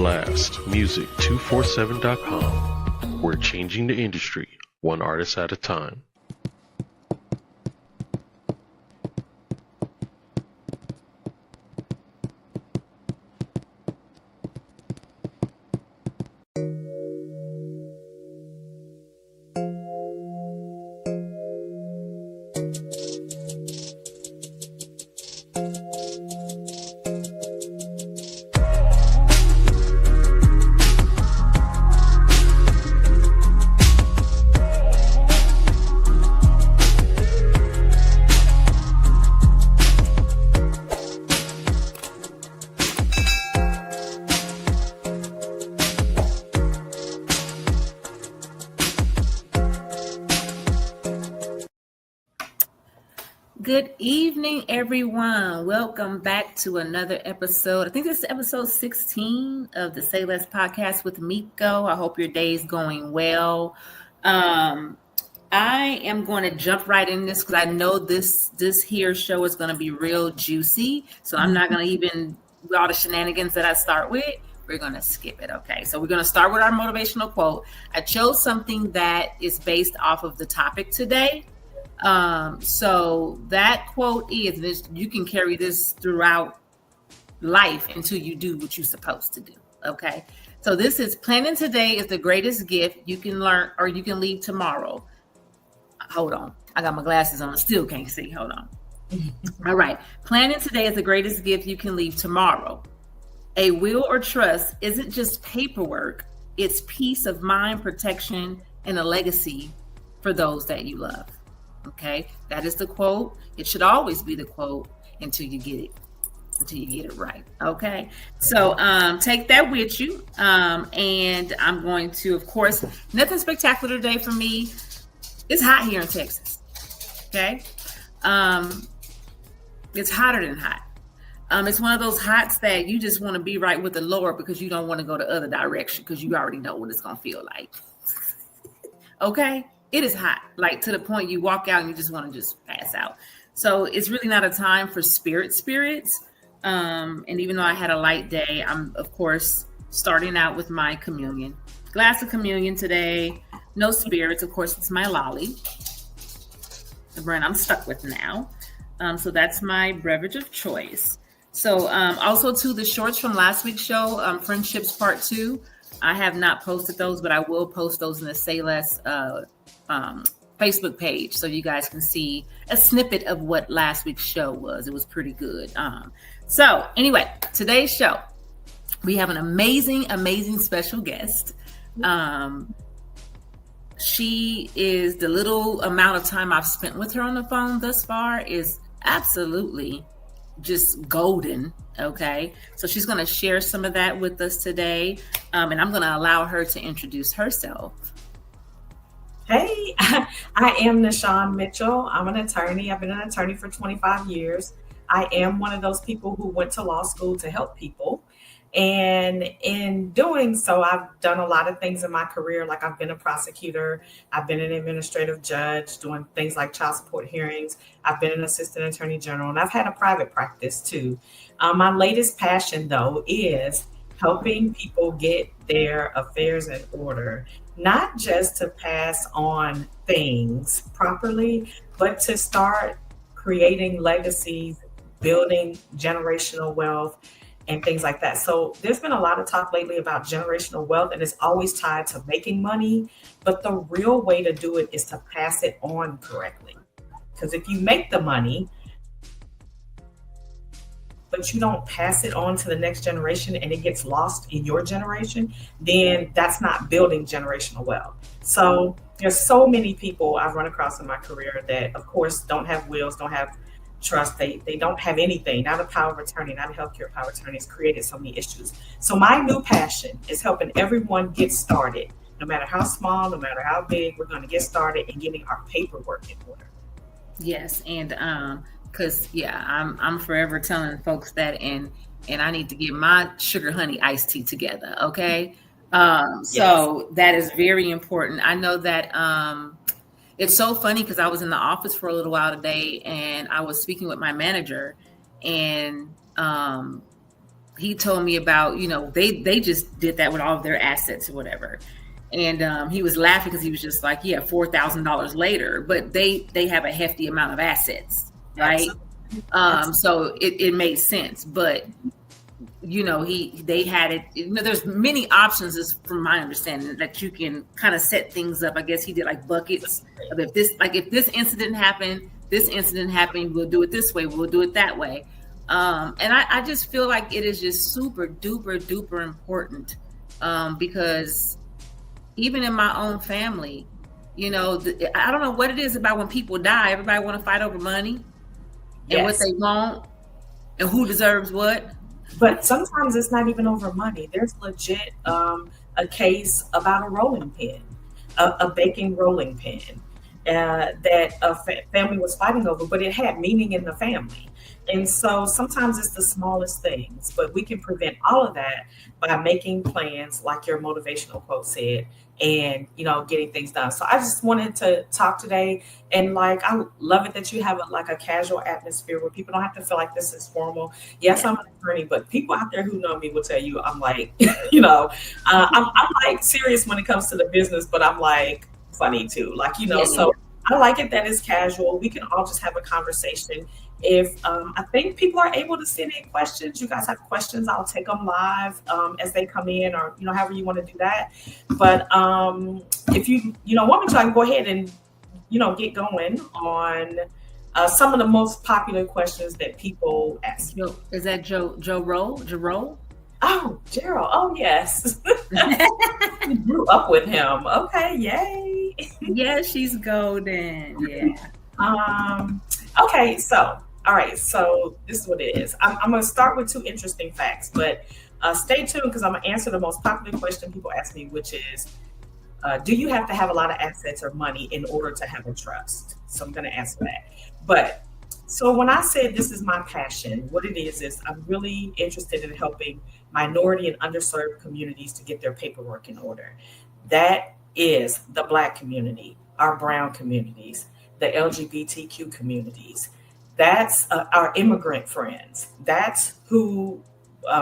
blastmusic247.com. We're changing the industry, one artist at a time. Good evening, everyone. Welcome back to another episode. I think this is episode 16 of the Sayless podcast with Comeiko. I hope your day is going well. I am going to jump right in this because I know this here show is going to be real juicy. So I'm not going to even do all the shenanigans that I start with. We're going to skip it. Okay. So we're going to start with our motivational quote. I chose something that is based off of the topic today. So that quote is this: you can carry this throughout life until you do what you're supposed to do. Okay. So this is: planning today is the greatest gift you can learn or you can leave tomorrow. Hold on. I got my glasses on. Still can't see. Hold on. All right. Planning today is the greatest gift you can leave tomorrow. A will or trust isn't just paperwork. It's peace of mind, protection, and a legacy for those that you love. Okay, that is the quote. It should always be the quote until you get it right. Okay, so take that with you. And I'm going to, of course, nothing spectacular today for me. It's hot here in Texas. Okay, it's hotter than hot. It's one of those hots that you just want to be right with the Lord because you don't want to go the other direction because you already know what it's gonna feel like. Okay. It is hot, like to the point you walk out and you just want to just pass out. So it's really not a time for spirits. And even though I had a light day, I'm, of course, starting out with my communion. Glass of communion today. No spirits. Of course, it's my lolly, the brand I'm stuck with now. So that's my beverage of choice. So also, to the shorts from last week's show, Friendships Part 2. I have not posted those, but I will post those in the Sayless Facebook page so you guys can see a snippet of what last week's show was. It was pretty good. So anyway, today's show, we have an amazing special guest. She is, the little amount of time I've spent with her on the phone thus far is absolutely just golden. Okay, so she's going to share some of that with us today, and I'm going to allow her to introduce herself. Hey, I am Nishan Mitchell. I'm an attorney. I've been an attorney for 25 years. I am one of those people who went to law school to help people. And in doing so, I've done a lot of things in my career. Like I've been a prosecutor. I've been an administrative judge doing things like child support hearings. I've been an assistant attorney general, and I've had a private practice too. My latest passion, though, is helping people get their affairs in order, not just to pass on things properly, but to start creating legacies, building generational wealth, and things like that. So there's been a lot of talk lately about generational wealth, and it's always tied to making money. But the real way to do it is to pass it on correctly. Because if you make the money, but you don't pass it on to the next generation and it gets lost in your generation, then that's not building generational wealth. So there's so many people I've run across in my career that, of course, don't have wills, don't have trust. They don't have anything, not a power of attorney, not a healthcare power of attorney. It's created so many issues. So my new passion is helping everyone get started, no matter how small, no matter how big. We're going to get started and getting our paperwork in order. Yes, and because I'm forever telling folks that, and I need to get my sugar honey iced tea together. Okay, so that is very important. I know that it's so funny because I was in the office for a little while today, and I was speaking with my manager, and he told me about, they just did that with all of their assets or whatever. And he was laughing because he was just like, yeah, $4,000 later, but they have a hefty amount of assets, right? So it made sense. But they had it. There's many options, is from my understanding, that you can kind of set things up. I guess he did like buckets of if this incident happened, we'll do it this way, we'll do it that way. And I just feel like it is just super duper important, because even in my own family, I don't know what it is about when people die. Everybody want to fight over money and what they want and who deserves what. But sometimes it's not even over money. There's legit a case about a rolling pin, a baking rolling pin that a family was fighting over, but it had meaning in the family. And so sometimes it's the smallest things, but we can prevent all of that by making plans, like your motivational quote said, and getting things done. So I just wanted to talk today, and I love it that you have a casual atmosphere where people don't have to feel like this is formal. Yes, I'm an attorney, but people out there who know me will tell you I'm like, I'm like serious when it comes to the business, but I'm like funny too, So I like it that it's casual. We can all just have a conversation. If I think people are able to send in questions, you guys have questions, I'll take them live as they come in, or however you want to do that. But if you want me to, I can go ahead and get going on some of the most popular questions that people ask. Is that Jerome? Oh, Gerald. Oh, yes. You grew up with him. Okay, yay. Yeah, she's golden. Yeah. Okay, all right, so this is what it is. I'm going to start with two interesting facts, but stay tuned, because I'm going to answer the most popular question people ask me, which is, do you have to have a lot of assets or money in order to have a trust? So I'm going to answer that. But so when I said this is my passion, what it is I'm really interested in helping minority and underserved communities to get their paperwork in order. That is the Black community, our brown communities, the LGBTQ communities. That's our immigrant friends. That's who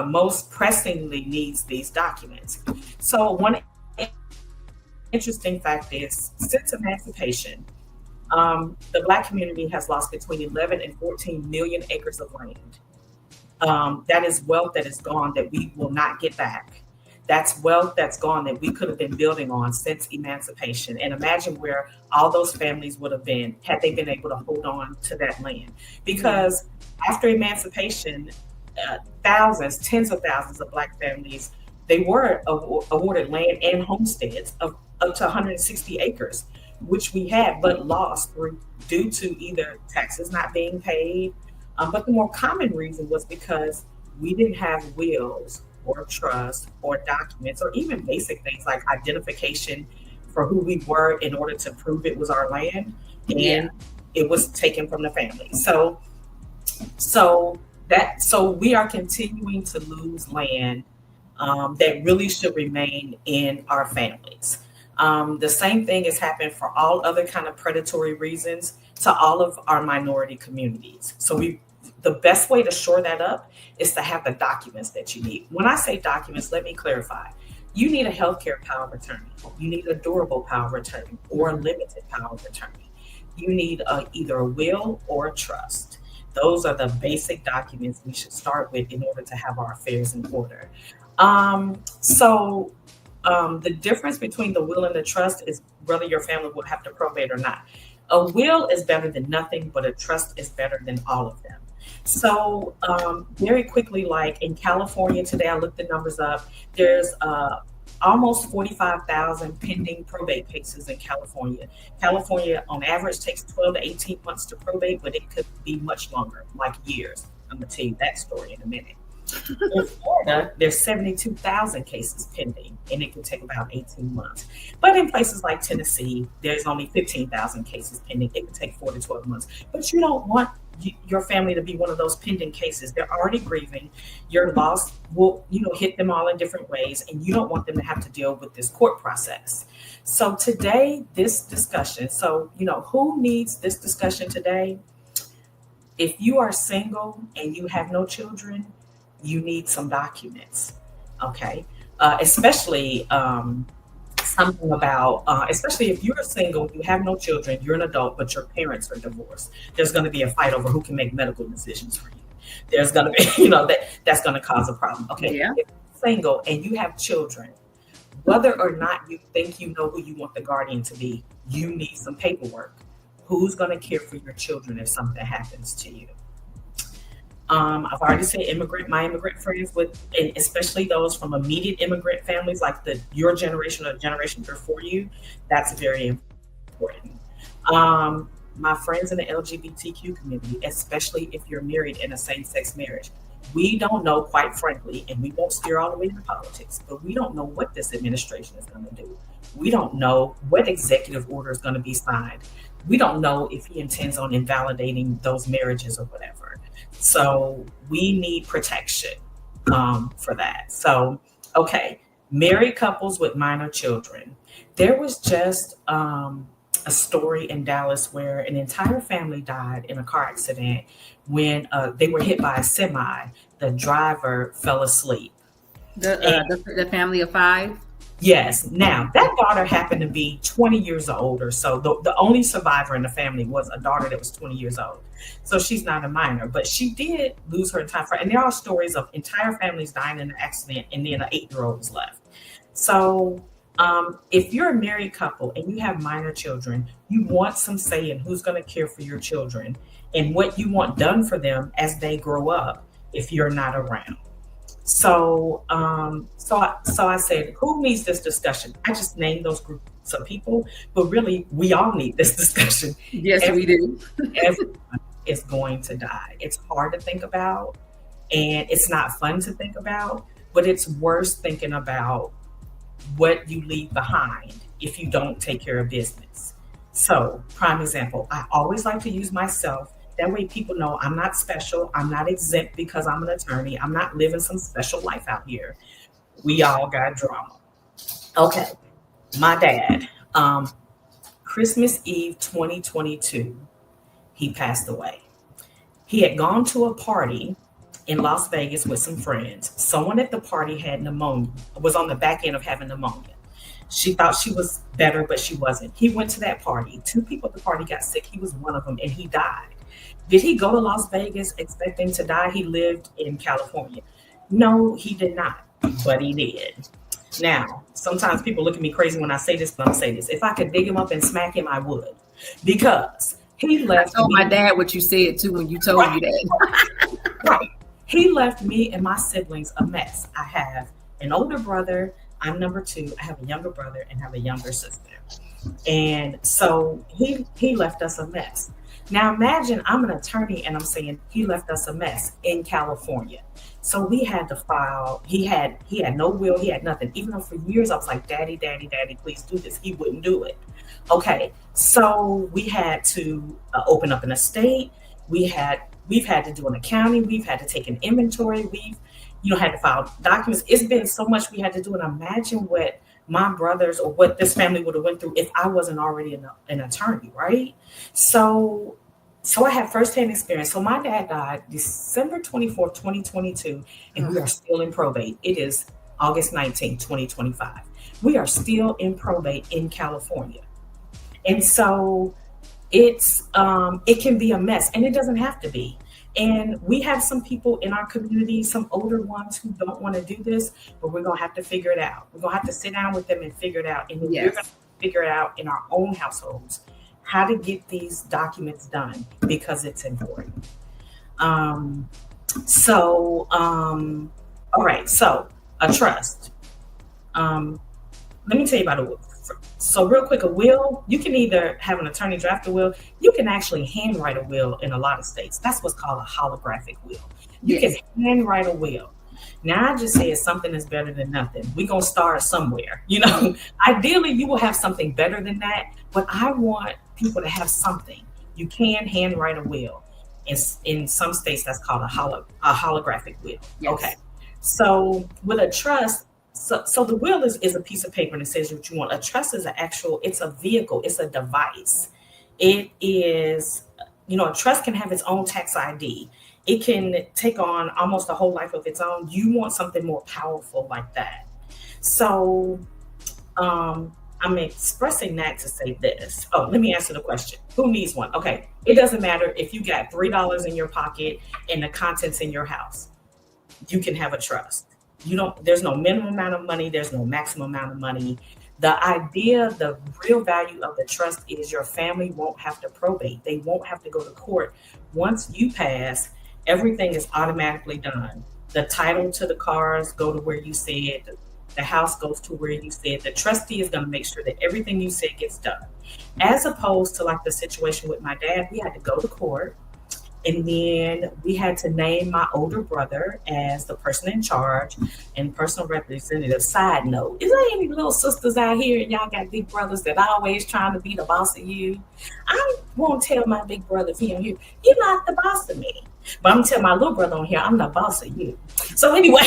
most pressingly needs these documents. So one interesting fact is, since emancipation, the Black community has lost between 11 and 14 million acres of land. That is wealth that is gone that we will not get back. That's wealth that's gone that we could have been building on since emancipation. And imagine where all those families would have been had they been able to hold on to that land. Because after emancipation, thousands, tens of thousands of Black families, they were awarded land and homesteads of up to 160 acres, which we had but lost due to either taxes not being paid. But the more common reason was because we didn't have wills or trust or documents, or even basic things like identification for who we were in order to prove it was our land, and it was taken from the family. So we are continuing to lose land that really should remain in our families. The same thing has happened for all other kind of predatory reasons to all of our minority communities. So the best way to shore that up is to have the documents that you need. When I say documents, let me clarify. You need a healthcare power of attorney. You need a durable power of attorney or a limited power of attorney. You need either a will or a trust. Those are the basic documents we should start with in order to have our affairs in order. The difference between the will and the trust is whether your family will have to probate or not. A will is better than nothing, but a trust is better than all of them. So very quickly, like in California today, I looked the numbers up. There's almost 45,000 pending probate cases in California. California, on average, takes 12 to 18 months to probate, but it could be much longer, like years. I'm going to tell you that story in a minute. In Florida, there's 72,000 cases pending, and it can take about 18 months. But in places like Tennessee, there's only 15,000 cases pending. It can take 4 to 12 months. But you don't want your family to be one of those pending cases. They're already grieving. Your loss will, hit them all in different ways, and you don't want them to have to deal with this court process. So today, this discussion, who needs this discussion today? If you are single and you have no children, you need some documents. Okay. Especially something about, especially if you're single, you have no children, you're an adult, but your parents are divorced. There's going to be a fight over who can make medical decisions for you. There's going to be, that's going to cause a problem. Okay. Yeah. If you're single and you have children, whether or not you think you know who you want the guardian to be, you need some paperwork. Who's going to care for your children if something happens to you? I've already said my immigrant friends, and especially those from immediate immigrant families, like your generation or the generation before you, that's very important. My friends in the LGBTQ community, especially if you're married in a same-sex marriage, we don't know, quite frankly, and we won't steer all the way into politics, but we don't know what this administration is going to do. We don't know what executive order is going to be signed. We don't know if he intends on invalidating those marriages or whatever. So we need protection for that. So, okay, married couples with minor children. There was just a story in Dallas where an entire family died in a car accident when they were hit by a semi. The driver fell asleep. The family of 5? Yes. Now, that daughter happened to be 20 years old or so. The only survivor in the family was a daughter that was 20 years old. So she's not a minor, but she did lose her entire family. And there are stories of entire families dying in an accident, and then an 8-year-old was left. So if you're a married couple and you have minor children, you want some say in who's going to care for your children and what you want done for them as they grow up if you're not around. So I said, who needs this discussion? I just named those groups of people, but really we all need this discussion. Yes, we do. Everyone is going to die. It's hard to think about, and it's not fun to think about, but it's worse thinking about what you leave behind if you don't take care of business. So, prime example, I always like to use myself. That way people know I'm not special. I'm not exempt because I'm an attorney. I'm not living some special life out here. We all got drama. Okay. My dad, Christmas Eve 2022, he passed away. He had gone to a party in Las Vegas with some friends. Someone at the party had pneumonia, was on the back end of having pneumonia. She thought she was better, but she wasn't. He went to that party. 2 people at the party got sick. He was one of them, and he died. Did he go to Las Vegas expecting to die? He lived in California. No, he did not, but he did. Now, sometimes people look at me crazy when I say this, but I'm going to say this. If I could dig him up and smack him, I would. Because he left I told my dad what you said, too, when you told me that. Right. He left me and my siblings a mess. I have an older brother. I'm number 2. I have a younger brother and have a younger sister. And so he left us a mess. Now imagine I'm an attorney and I'm saying he left us a mess in California. So we had to file. He had no will. He had nothing. Even though for years I was like, Daddy, please do this. He wouldn't do it. Okay. So we had to open up an estate. We've had to do an accounting. We've had to take an inventory. We've had to file documents. It's been so much we had to do. And imagine what my brothers or what this family would have went through if I wasn't already an attorney, right? So I have firsthand experience. So my dad died December 24th, 2022, and we are still in probate. It is August 19th, 2025. We are still in probate in California. And so it can be a mess, and it doesn't have to be. And we have some people in our community, some older ones who don't want to do this, but we're going to have to figure it out. We're going to have to sit down with them and figure it out. And we're going to figure it out in our own households, how to get these documents done, because it's important. All right. So a trust. Let me tell you about a will. So real quick, a will, you can either have an attorney draft a will. You can actually handwrite a will in a lot of states. That's what's called a holographic will. You can handwrite a will. Now I just say it's something that's better than nothing. We're going to start somewhere. Ideally you will have something better than that, but I want people to have something. You can handwrite a will. In some states that's called a holographic will. Yes. Okay. So with a trust, so the will is a piece of paper and it says what you want. A trust is it's a vehicle. It's a device. It is, a trust can have its own tax ID. it can take on almost a whole life of its own. You want something more powerful like that. So I'm expressing that to say this. Oh, let me answer the question. Who needs one? Okay. It doesn't matter if you got $3 in your pocket and the contents in your house. You can have a trust. There's no minimum amount of money. There's no maximum amount of money. The real value of the trust is your family won't have to probate. They won't have to go to court. Once you pass, everything is automatically done. The title to the cars go to where you said. The house goes to where you said. The trustee is going to make sure that everything you said gets done. As opposed to like the situation with my dad, we had to go to court. And then we had to name my older brother as the person in charge and personal representative. Side note, is there any little sisters out here and y'all got big brothers that always trying to be the boss of you? I won't tell my big brother if he on here, you're not the boss of me. But I'm going to tell my little brother on here, I'm the boss of you. So anyway.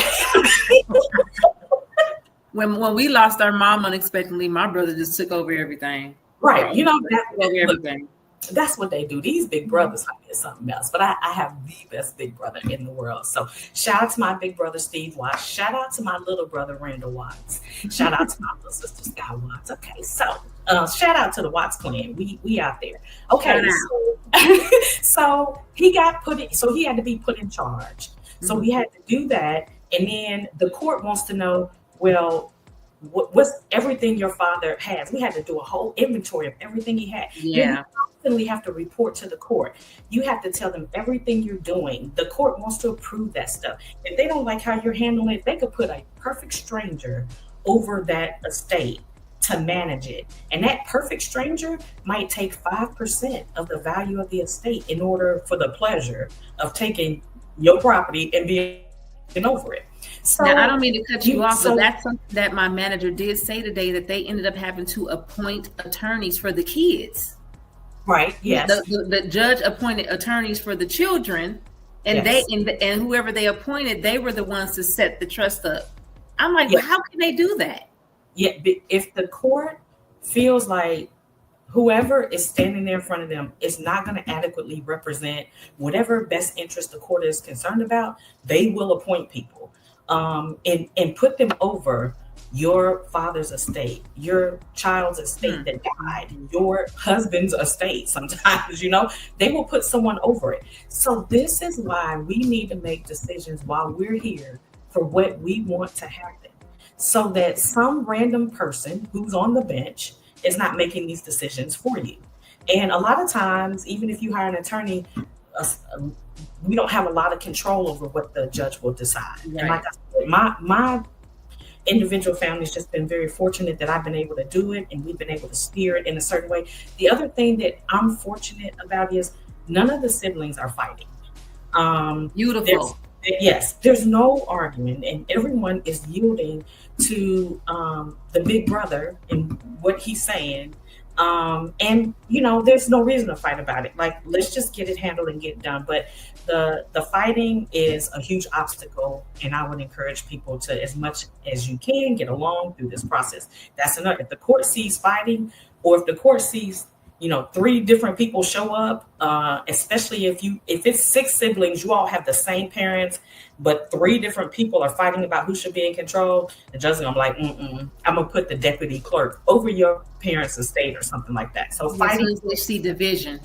When we lost our mom unexpectedly, my brother just took over everything. Right. Everything. That's what they do. These big brothers is something else. But I have the best big brother in the world. So shout out to my big brother, Steve Watts. Shout out to my little brother, Randall Watts. Shout out to my little sister, Sky Watts. Okay, so shout out to the Watts clan. We out there. Okay, so he got so he had to be put in charge. So we had to do that. And then the court wants to know, well, what's everything your father has? We had to do a whole inventory of everything he had. Yeah. We have to report to the court. You have to tell them everything you're doing. The court wants to approve that stuff. If they don't like how you're handling it, they could put a perfect stranger over that estate to manage it. And that perfect stranger might take 5% of the value of the estate in order for the pleasure of taking your property and being over it. So now, I don't mean to cut you off, but that's something that my manager did say today, that they ended up having to appoint attorneys for the kids. Right. Yes. The judge appointed attorneys for the children, and yes. and whoever they appointed, they were the ones to set the trust up. I'm like, well, how can they do that? Yeah. If the court feels like whoever is standing there in front of them is not going to adequately represent whatever best interest the court is concerned about, they will appoint people and put them over your father's estate, your child's estate that died, your husband's estate. Sometimes, they will put someone over it. So this is why we need to make decisions while we're here for what we want to happen, so that some random person who's on the bench is not making these decisions for you. And a lot of times, even if you hire an attorney, we don't have a lot of control over what the judge will decide. Right. And like I said, my individual family's just been very fortunate that I've been able to do it, and we've been able to steer it in a certain way. The other thing that I'm fortunate about is none of the siblings are fighting. Beautiful. There's no argument, and everyone is yielding to the big brother and what he's saying. And there's no reason to fight about it. Like, let's just get it handled and get it done. But the fighting is a huge obstacle, and I would encourage people to, as much as you can, get along through this process. That's enough. If the court sees fighting, or if the court sees 3 different people show up, especially if it's 6 siblings, you all have the same parents, but 3 different people are fighting about who should be in control, the judge is gonna be like, I'm gonna put the deputy clerk over your parents' estate or something like that. So fighting, we see division.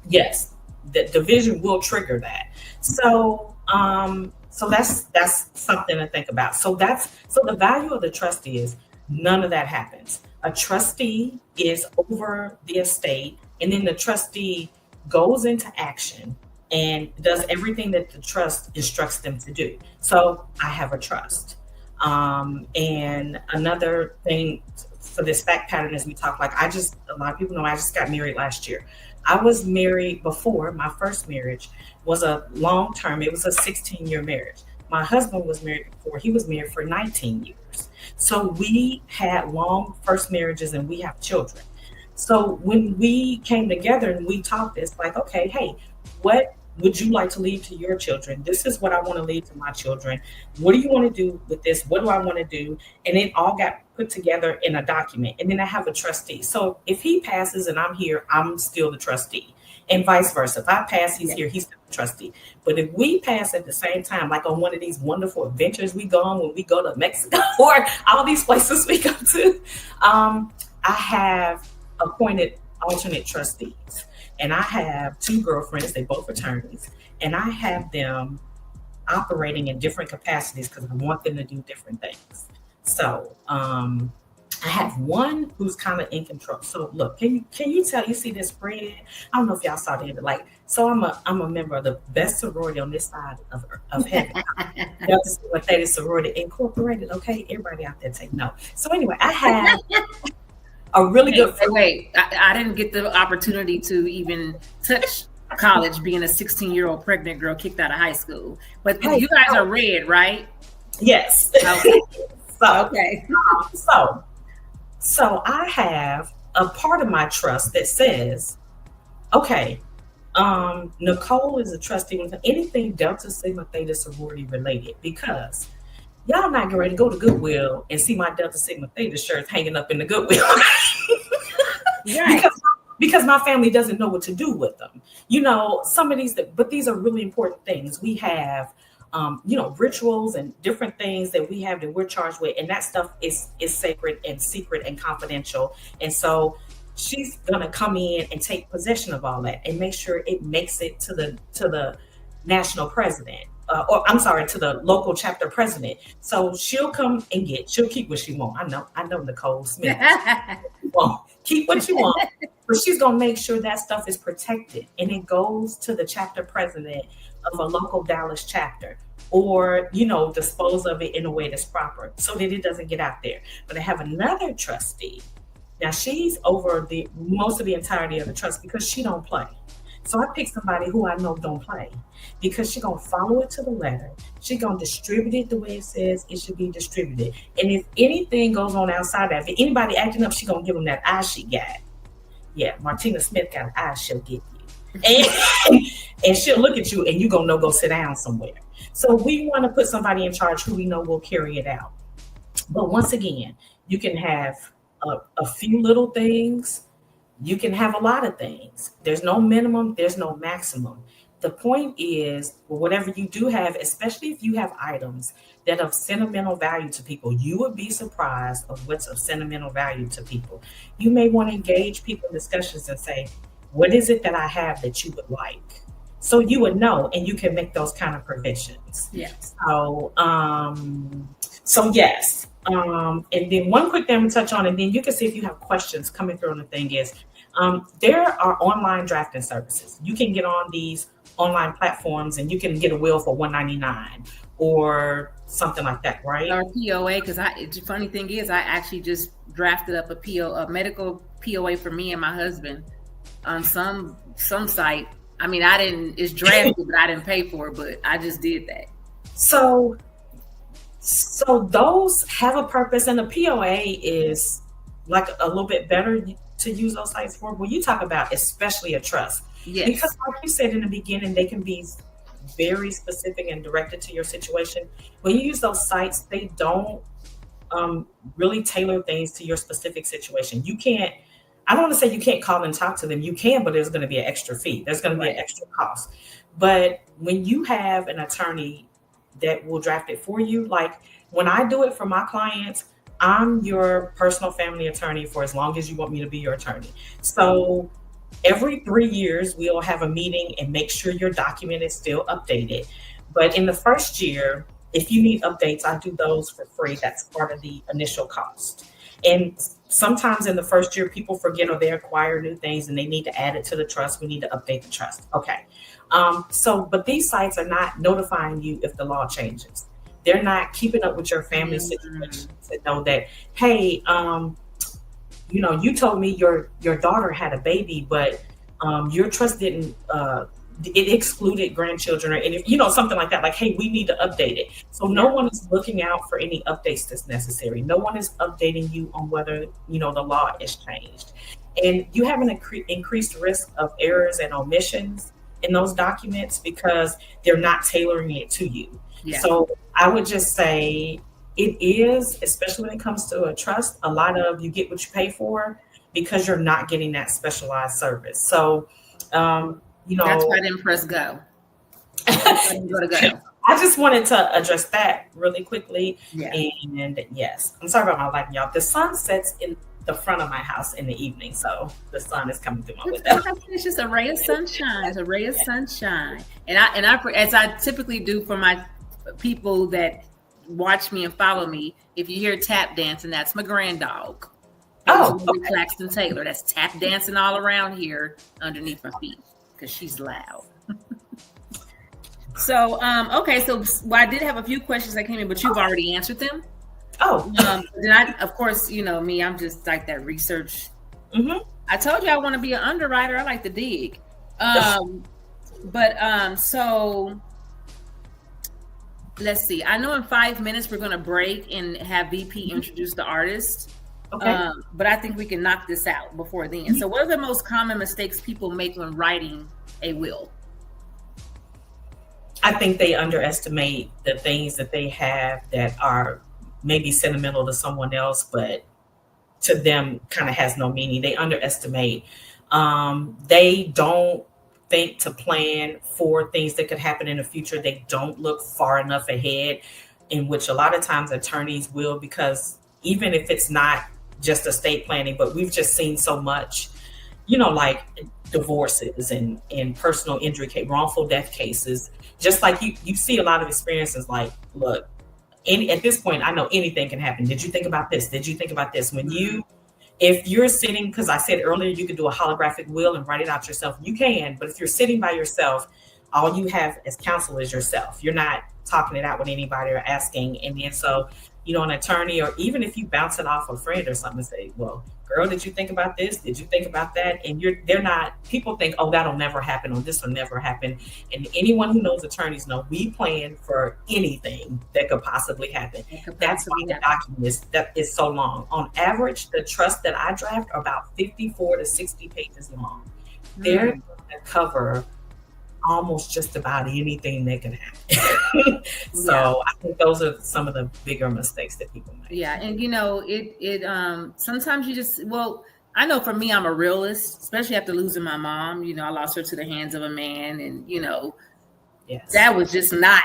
Yes, the division will trigger that. So that's something to think about. So the value of the trust is none of that happens. A trustee is over the estate, and then the trustee goes into action and does everything that the trust instructs them to do. So I have a trust. And another thing for this fact pattern is we talk, like a lot of people know I just got married last year. I was married before. My first marriage was a long term. It was a 16-year marriage. My husband was married before. He was married for 19 years. So we had long first marriages, and we have children. So when we came together and we talked, it's like, okay, hey, what would you like to leave to your children? This is what I want to leave to my children. What do you want to do with this? What do I want to do? And it all got put together in a document. And then I have a trustee. So if he passes and I'm here, I'm still the trustee. And vice versa. If I pass, he's here, he's still trustee. But if we pass at the same time, like on one of these wonderful adventures we go on when we go to Mexico or all these places we go to, I have appointed alternate trustees. And I have 2 girlfriends, they both attorneys, and I have them operating in different capacities because I want them to do different things. So I have one who's kind of in control. So look, can you tell? You see this spread? I don't know if y'all saw that, but like, so I'm a member of the best sorority on this side of heaven. That's what that is, Sorority Incorporated. Okay, everybody out there take note. So anyway, I have a really good friend. Wait, I didn't get the opportunity to even touch college being a 16-year-old pregnant girl kicked out of high school. But you guys are red, right? Yes. Okay. Okay. So I have a part of my trust that says, okay, Nicole is a trustee with anything Delta Sigma Theta sorority related, because y'all not getting ready to go to Goodwill and see my Delta Sigma Theta shirts hanging up in the Goodwill. Right. Because my family doesn't know what to do with them. You know, some of these, but these are really important things. We have, rituals and different things that we have that we're charged with. And that stuff is sacred and secret and confidential. And so she's going to come in and take possession of all that and make sure it makes it to the national president. To the local chapter president. So she'll come and she'll keep what she wants. I know Nicole Smith. Won't keep what you want, but she's gonna make sure that stuff is protected and it goes to the chapter president of a local Dallas chapter, or dispose of it in a way that's proper so that it doesn't get out there. But I have another trustee. Now she's over most of the entirety of the trust because she don't play. So I picked somebody who I know don't play, because she's going to follow it to the letter. She's going to distribute it the way it says it should be distributed. And if anything goes on outside that, if anybody acting up, she's going to give them that eye she got. Yeah, Martina Smith got an eye she'll give you. And she'll look at you and you're going to go sit down somewhere. So we want to put somebody in charge who we know will carry it out. But once again, you can have a few little things. You can have a lot of things. There's no minimum, there's no maximum. The point is, whatever you do have, especially if you have items that are of sentimental value to people, you would be surprised of what's of sentimental value to people. You may want to engage people in discussions and say, what is it that I have that you would like? So you would know, and you can make those kind of provisions. Yeah. So yes. And then one quick thing I'm going to touch on, and then you can see if you have questions coming through on the thing is, there are online drafting services. You can get on these online platforms and you can get a will for $199 or something like that, right? Or POA, because the funny thing is, I actually just drafted up a medical POA for me and my husband on some site. I mean, it's drafted, but I didn't pay for it, but I just did that. So those have a purpose, and the POA is like a little bit better to use those sites for. When you talk about especially a trust, yes. Because like you said in the beginning, they can be very specific and directed to your situation. When you use those sites, they don't really tailor things to your specific situation. You can't, I don't want to say you can't call and talk to them. You can, but there's going to be an extra fee. There's going to be an extra cost. But when you have an attorney that will draft it for you, like when I do it for my clients, I'm your personal family attorney for as long as you want me to be your attorney. So every 3 years, we'll have a meeting and make sure your document is still updated. But in the first year, if you need updates, I do those for free. That's part of the initial cost. And sometimes in the first year, people forget or they acquire new things and they need to add it to the trust. We need to update the trust. Okay. But these sites are not notifying you if the law changes. They're not keeping up with your family situation to know that, hey, you told me your daughter had a baby, but your trust didn't, it excluded grandchildren or something like that. Like, hey, we need to update it. So no one is looking out for any updates that's necessary. No one is updating you on whether, the law is changed. And you have an increased risk of errors and omissions in those documents because they're not tailoring it to you. Yeah. So I would just say it is, especially when it comes to a trust, a lot of you get what you pay for because you're not getting that specialized service. So, that's why them press go. Go. I just wanted to address that really quickly. Yeah. And yes, I'm sorry about my lighting, y'all. The sun sets in the front of my house in the evening, so the sun is coming through my window. It's just a ray of sunshine. It's a ray of sunshine. And I, as I typically do for my people that watch me and follow me, if you hear tap dancing, that's my grand dog. Okay. Claxton Taylor. That's tap dancing all around here underneath my feet because she's loud. So, okay. So I did have a few questions that came in, but you've already answered them. Oh. Then I, of course, you know me, I'm just like that research. Mm-hmm. I told you I want to be an underwriter. I like to dig. So let's see. I know in 5 minutes we're going to break and have VP introduce the artist. Okay. But I think we can knock this out before then. So what are the most common mistakes people make when writing a will? I think they underestimate the things that they have that are maybe sentimental to someone else, but to them kind of has no meaning. They underestimate. They don't think to plan for things that could happen in the future. They don't look far enough ahead, in which a lot of times attorneys will, because even if it's not just estate planning, but we've just seen so much, you know, like divorces and personal injury case, wrongful death cases. Just like you see a lot of experiences like, look, at this point, I know anything can happen. Did you think about this? Did you think about this? If you're sitting, because I said earlier, you could do a holographic will and write it out yourself. You can, but if you're sitting by yourself, all you have as counsel is yourself. You're not talking it out with anybody or asking. And then so, you know, an attorney, or even if you bounce it off a friend or something and say, well, girl, did you think about this? Did you think about that? And they're not, people think, oh, that'll never happen, or this will never happen. And anyone who knows attorneys know we plan for anything that could possibly happen. That's why the document is so long. On average, the trusts that I draft are about 54 to 60 pages long. They're going to cover almost just about anything that can happen. So I think those are some of the bigger mistakes that people make. Yeah. And you know, it sometimes you just, well, I know for me, I'm a realist, especially after losing my mom. You know, I lost her to the hands of a man, and you know, that was just not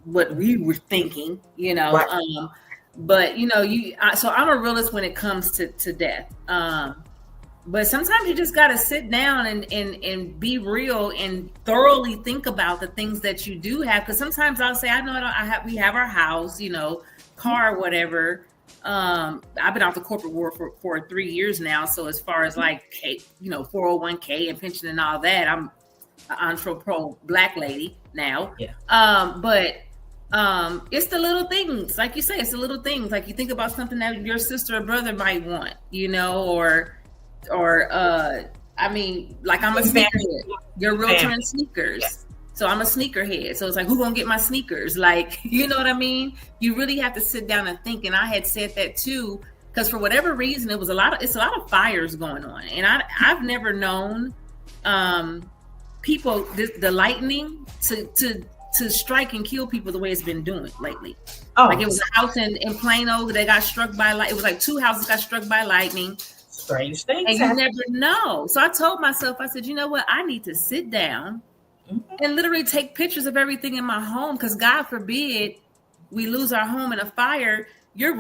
what we were thinking, you know. Right. But you know, so I'm a realist when it comes to death. But sometimes you just got to sit down and be real and thoroughly think about the things that you do have. Because sometimes I'll say, we have our house, you know, car, whatever. I've been out the corporate world for 3 years now. So as far as like, you know, 401k and pension and all that, I'm an entrepreneur Black lady now. Yeah. But it's the little things, like you say, it's the little things. Like you think about something that your sister or brother might want, you know, or I mean, like I'm a sneakerhead. You're a realtor in sneakers. Yes. So I'm a sneakerhead. So it's like, who gonna get my sneakers? Like, you know what I mean? You really have to sit down and think. And I had said that too, because for whatever reason, it's a lot of fires going on. And I've never known people, the lightning to strike and kill people the way it's been doing lately. Oh. Like it was a house in Plano that got struck by lightning. It was like 2 houses got struck by lightning. Strange things. And you never know. So I told myself, I said, you know what? I need to sit down and literally take pictures of everything in my home. Because God forbid we lose our home in a fire. You're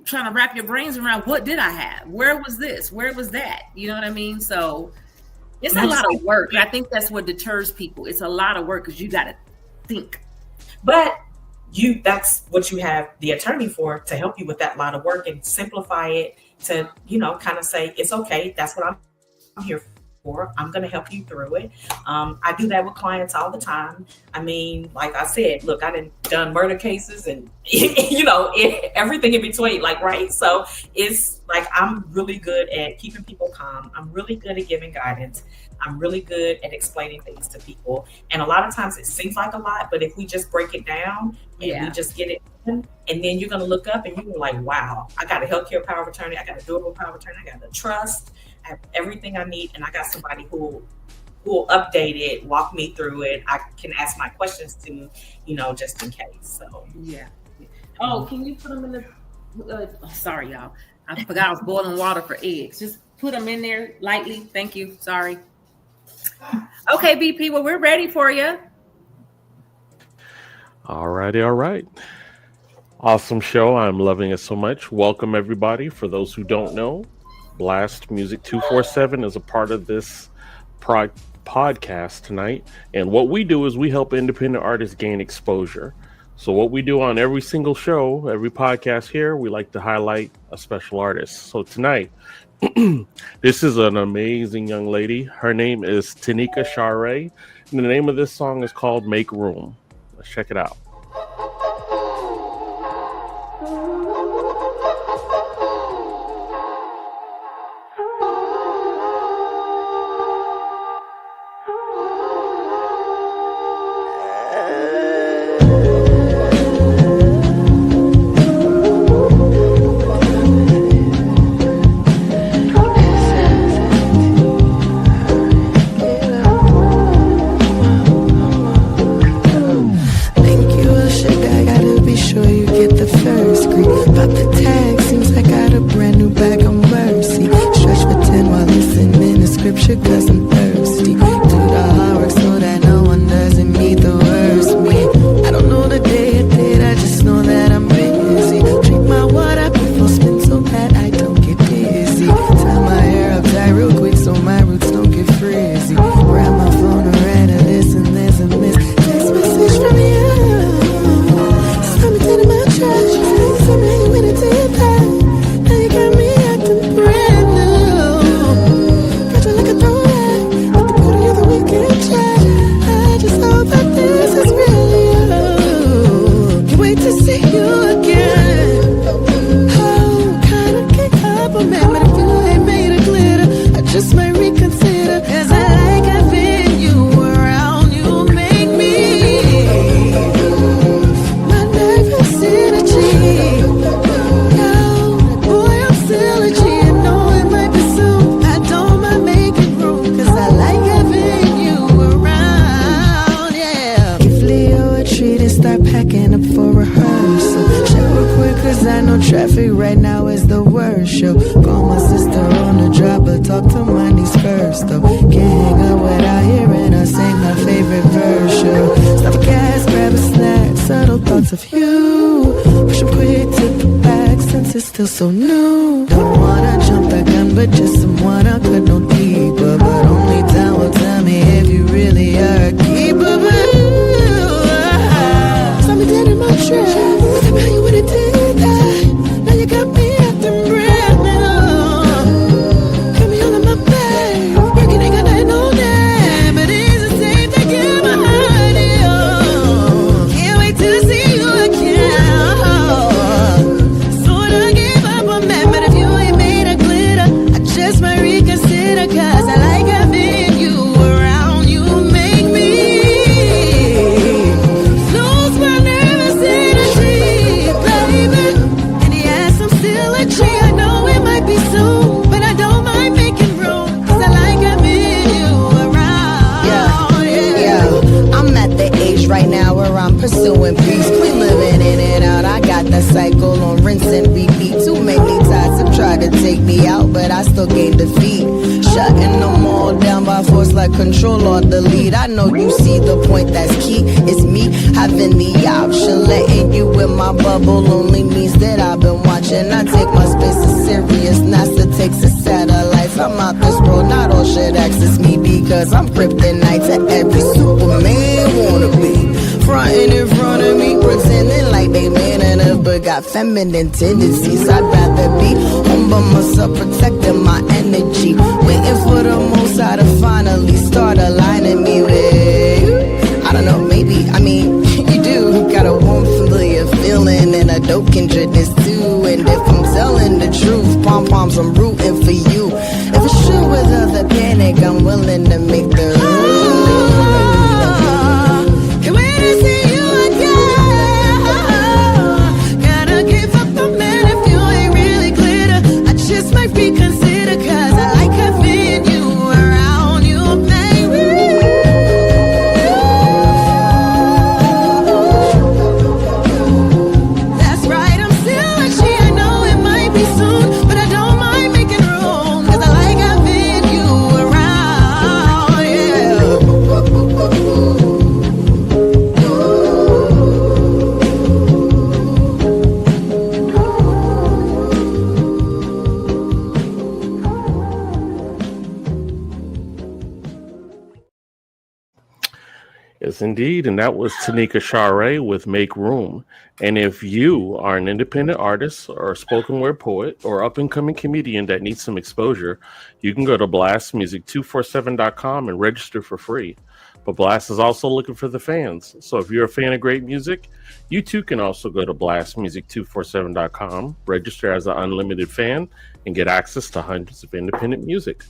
trying to wrap your brains around, what did I have? Where was this? Where was that? You know what I mean? So it's a lot of work. And I think that's what deters people. It's a lot of work because you got to think. But that's what you have the attorney for, to help you with that lot of work and simplify it, to, you know, kind of say, it's okay. That's what I'm here for. I'm going to help you through it. I do that with clients all the time. I mean, like I said, look, I done murder cases and, you know, everything in between, like, right. So it's like, I'm really good at keeping people calm. I'm really good at giving guidance. I'm really good at explaining things to people. And a lot of times it seems like a lot, but if we just break it down and we just get it done, and then you're going to look up and you're like, wow, I got a healthcare power of attorney. I got a durable power of attorney. I got the trust. I have everything I need. And I got somebody who will update it, walk me through it. I can ask my questions to, you know, just in case. So, yeah. Oh, can you put them in the, sorry, y'all. I forgot I was boiling water for eggs. Just put them in there lightly. Thank you. Sorry. Okay, BP. Well, we're ready for you. Alrighty, all right. Awesome show. I'm loving it so much. Welcome, everybody. For those who don't know, Blast Music 247 is a part of this podcast tonight. And what we do is we help independent artists gain exposure. So what we do on every single show, every podcast here, we like to highlight a special artist. So tonight, this is an amazing young lady. Her name is Tanika Share. And the name of this song is called Make Room. Let's check it out. Feminine tendencies. I'd rather be home by myself, protecting my energy, waiting for the most high to finally start aligning me with, I don't know, maybe, I mean, you do got a warm familiar feeling and a dope kindredness too. And if I'm telling the truth, pom-poms, I'm rooting for you. If it's true without the panic, I'm willing to make the Yes, indeed. And that was Tanika Share with Make Room. And if you are an independent artist or a spoken word poet or up and coming comedian that needs some exposure, you can go to blastmusic247.com and register for free. But Blast is also looking for the fans. So if you're a fan of great music, you too can also go to blastmusic247.com, register as an unlimited fan, and get access to hundreds of independent music.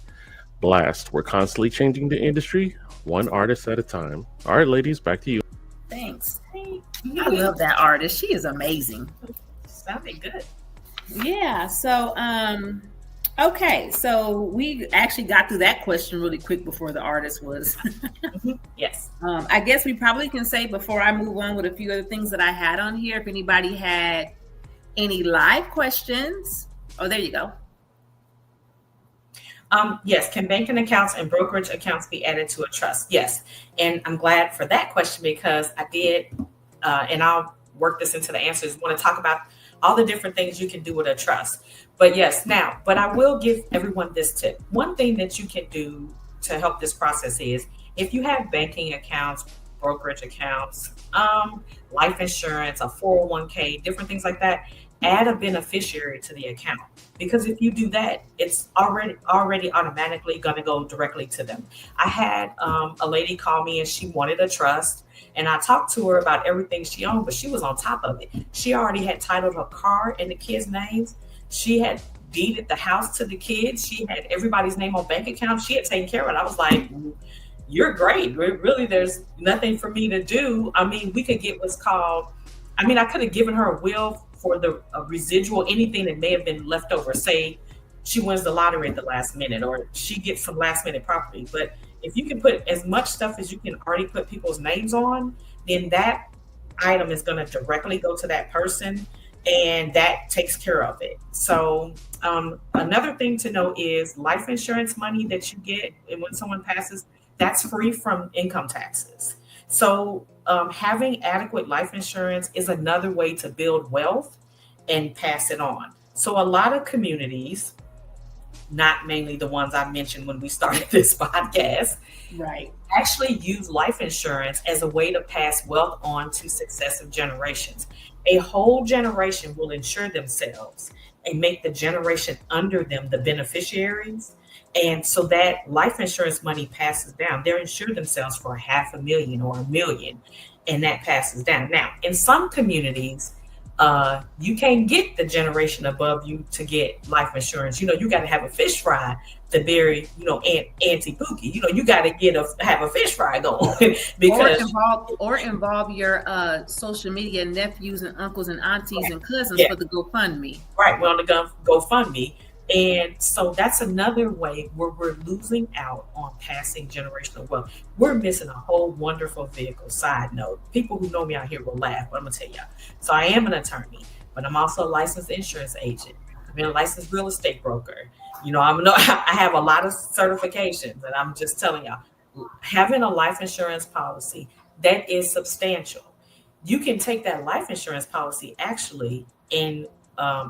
Blast, we're constantly changing the industry, one artist at a time. All right, ladies, back to you. Thanks. I love that artist. She is amazing. Sounded good. Yeah. So, okay. So we actually got through that question really quick before the artist was. Yes. I guess we probably can say before I move on with a few other things that I had on here, if anybody had any live questions. Oh, there you go. Yes. Can banking accounts and brokerage accounts be added to a trust? Yes. And I'm glad for that question because I did, and I'll work this into the answers, want to talk about all the different things you can do with a trust. But yes, but I will give everyone this tip. One thing that you can do to help this process is if you have banking accounts, brokerage accounts, life insurance, a 401k, different things like that, add a beneficiary to the account. Because if you do that, it's already automatically going to go directly to them. I had a lady call me and she wanted a trust. And I talked to her about everything she owned, but she was on top of it. She already had titled her car in the kids' names. She had deeded the house to the kids. She had everybody's name on bank accounts. She had taken care of it. I was like, you're great. Really, there's nothing for me to do. I mean, we could get what's called, I could have given her a will for the residual, anything that may have been left over. Say she wins the lottery at the last minute or she gets some last minute property. But if you can put as much stuff as you can already put people's names on, then that item is going to directly go to that person and that takes care of it. So another thing to know is life insurance money that you get and when someone passes, that's free from income taxes. So having adequate life insurance is another way to build wealth and pass it on. So a lot of communities, not mainly the ones I mentioned when we started this podcast, right, actually use life insurance as a way to pass wealth on to successive generations. A whole generation will insure themselves and make the generation under them the beneficiaries. And so that life insurance money passes down. They're insured themselves for $500,000 or $1 million, and that passes down. Now, in some communities, you can't get the generation above you to get life insurance. You got to have a fish fry to bury, Auntie Pookie. You got to have a fish fry going because involve your social media nephews and uncles and aunties and cousins for the GoFundMe. Right, we're on the GoFundMe. And so that's another way where we're losing out on passing generational wealth. We're missing a whole wonderful vehicle. Side note, people who know me out here will laugh, but I'm going to tell y'all. So I am an attorney, but I'm also a licensed insurance agent. I've been a licensed real estate broker. I have a lot of certifications, and I'm just telling y'all, having a life insurance policy, that is substantial. You can take that life insurance policy actually and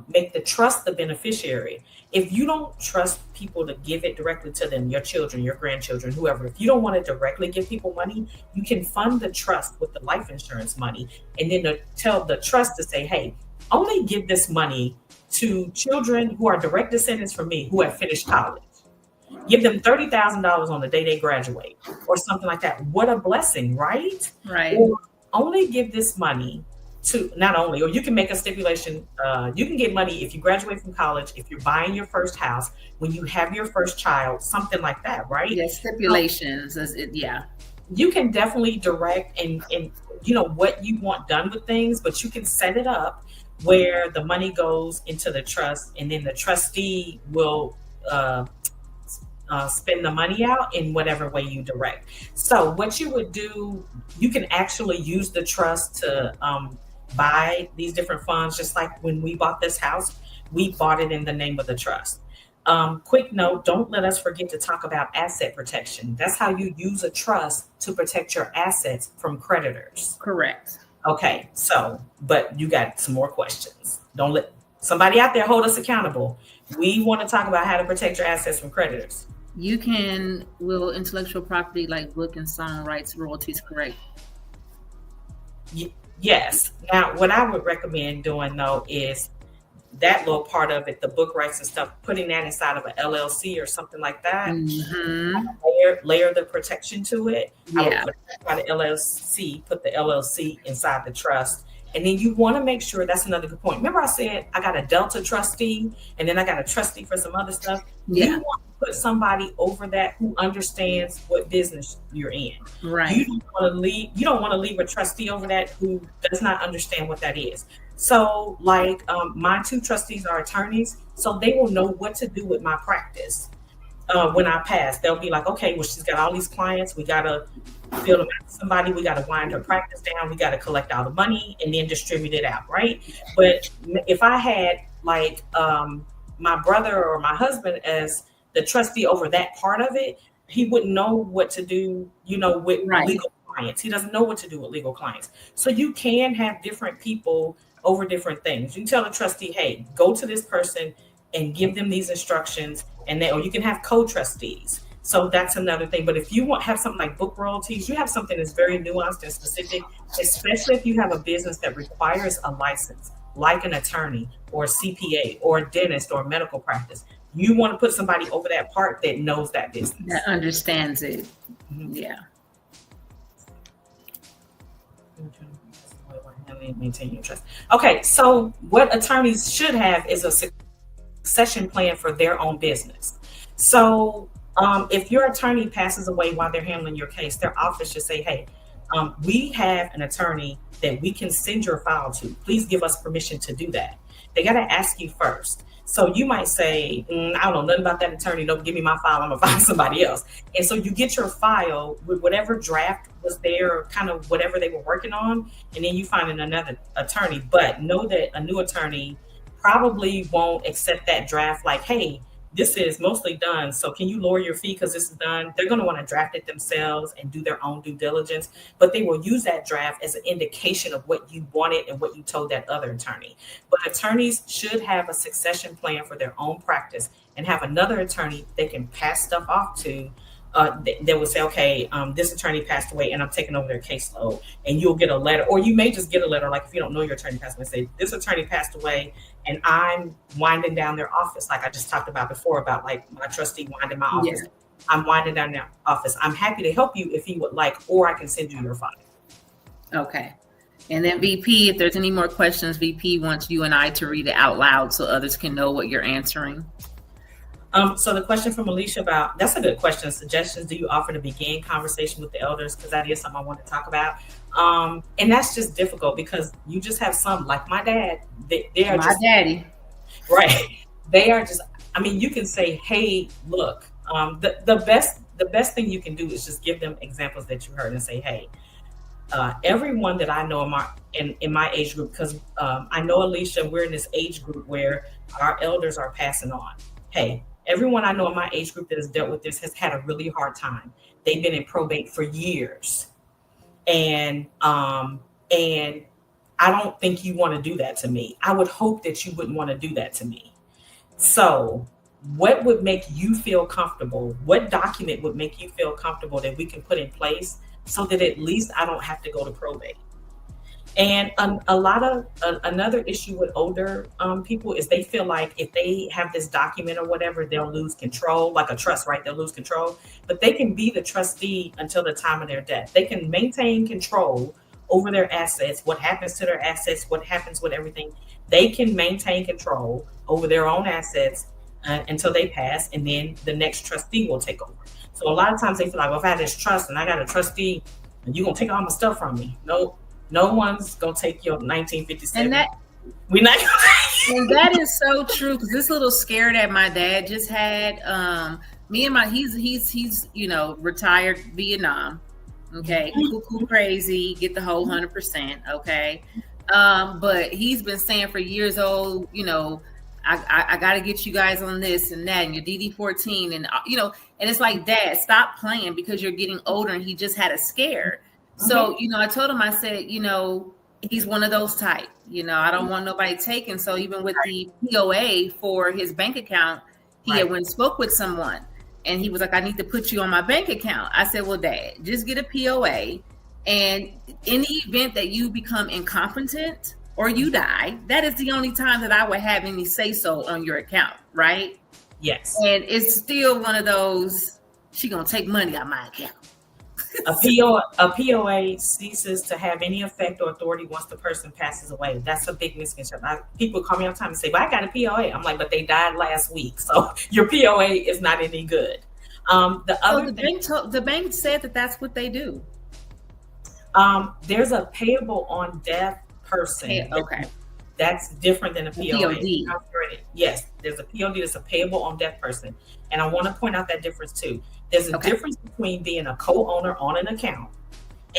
make the trust the beneficiary. If you don't trust people to give it directly to them, your children, your grandchildren, whoever, if you don't want to directly give people money, you can fund the trust with the life insurance money and then tell the trust to say, hey, only give this money to children who are direct descendants from me who have finished college. Give them $30,000 on the day they graduate or something like that. What a blessing, right? Right. Or only give this money to or you can make a stipulation. You can get money if you graduate from college, if you're buying your first house, when you have your first child, something like that, right? Yeah, stipulations. You can definitely direct and what you want done with things, but you can set it up where the money goes into the trust and then the trustee will spend the money out in whatever way you direct. So what you would do, you can actually use the trust to buy these different funds. Just like when we bought this house, we bought it in the name of the trust. Quick note, don't let us forget to talk about asset protection. That's how you use a trust to protect your assets from creditors. Correct. Okay, but you got some more questions. Don't let somebody out there hold us accountable. We want to talk about how to protect your assets from creditors. will intellectual property like book and song rights royalties correct? Yes. Now, what I would recommend doing though is that little part of it, the book rights and stuff, putting that inside of an LLC or something like that. Layer the protection to it. Yeah. I would put it inside the LLC, put the LLC inside the trust. And then you want to make sure, that's another good point. Remember I said I got a Delta trustee and then I got a trustee for some other stuff. Yeah. You want to put somebody over that who understands what business you're in. Right. You don't want to leave a trustee over that who does not understand what that is. So like my 2 trustees are attorneys, so they will know what to do with my practice. When I pass, they'll be like, okay, well, she's got all these clients. We got to fill them out to somebody. We got to wind her practice down. We got to collect all the money and then distribute it out, right? But if I had like my brother or my husband as the trustee over that part of it, he wouldn't know what to do, with legal clients. He doesn't know what to do with legal clients. So you can have different people over different things. You can tell the trustee, hey, go to this person and give them these instructions, or you can have co-trustees. So that's another thing. But if you have something like book royalties, you have something that's very nuanced and specific, especially if you have a business that requires a license, like an attorney or a CPA or a dentist or a medical practice. You want to put somebody over that part that knows that business. That understands it. Mm-hmm. Yeah. Maintain your trust. Okay, so what attorneys should have is a succession plan for their own business. So if your attorney passes away while they're handling your case, their office should say, hey, we have an attorney that we can send your file to. Please give us permission to do that. They got to ask you first. So you might say, I don't know nothing about that attorney. Don't give me my file. I'm going to find somebody else. And so you get your file with whatever draft was there, kind of whatever they were working on. And then you find another attorney. But know that a new attorney probably won't accept that draft like, hey, this is mostly done. So can you lower your fee because this is done? They're going to want to draft it themselves and do their own due diligence. But they will use that draft as an indication of what you wanted and what you told that other attorney. But attorneys should have a succession plan for their own practice and have another attorney they can pass stuff off to. They would say, okay, this attorney passed away and I'm taking over their caseload, and you'll get a letter, or you may just get a letter. Like if you don't know your attorney passed away, say this attorney passed away and I'm winding down their office. Like I just talked about before about like my trustee winding my office. Yeah. I'm winding down their office. I'm happy to help you if you would like, or I can send you your file. Okay. And then VP, if there's any more questions, VP wants you and I to read it out loud so others can know what you're answering. So the question from Alicia about, that's a good question. Suggestions do you offer to begin conversation with the elders? Because that is something I want to talk about. And that's just difficult because you just have some, like my dad, they are my daddy. Right. They are just, I mean, you can say, hey, look, the best thing you can do is just give them examples that you heard and say, hey, everyone that I know in my age group, because I know, Alicia, we're in this age group where our elders are passing on. Hey, everyone I know in my age group that has dealt with this has had a really hard time. They've been in probate for years. And I don't think you want to do that to me. I would hope that you wouldn't want to do that to me. So what would make you feel comfortable? What document would make you feel comfortable that we can put in place so that at least I don't have to go to probate? And another issue with older people is they feel like if they have this document or whatever, they'll lose control, like a trust, right? They'll lose control, but they can be the trustee until the time of their death. They can maintain control over their assets, what happens to their assets, what happens with everything. They can maintain control over their own assets until they pass, and then the next trustee will take over. So a lot of times they feel like, well, if I have this trust and I got a trustee, and you're going to take all my stuff from me. No one's gonna take your 1957. And we're not gonna and that is so true, because this little scare that my dad just had, me and he's retired Vietnam. Okay, cuckoo crazy, get the whole 100%. Okay, but he's been saying for years, I got to get you guys on this and that, and your DD-14, and and it's like, Dad, stop playing because you're getting older, and he just had a scare. So, I told him, I said, he's one of those type, I don't want nobody taken. So even with the POA for his bank account, he had went and spoke with someone, And he was like, I need to put you on my bank account. I said, well, Dad, just get a POA. And in the event that you become incompetent or you die, that is the only time that I would have any say-so on your account, right? Yes. And it's still one of those, she gonna take money out of my account. A POA ceases to have any effect or authority once the person passes away. That's a big misconception. People call me all the time and say, but I got a POA. I'm like, but they died last week. So your POA is not any good. The bank said that that's what they do. There's a payable on death person. Okay. That's different than a POA. POD. Yes, there's a POD that's a payable on death person. And I want to point out that difference too. There's a difference between being a co-owner on an account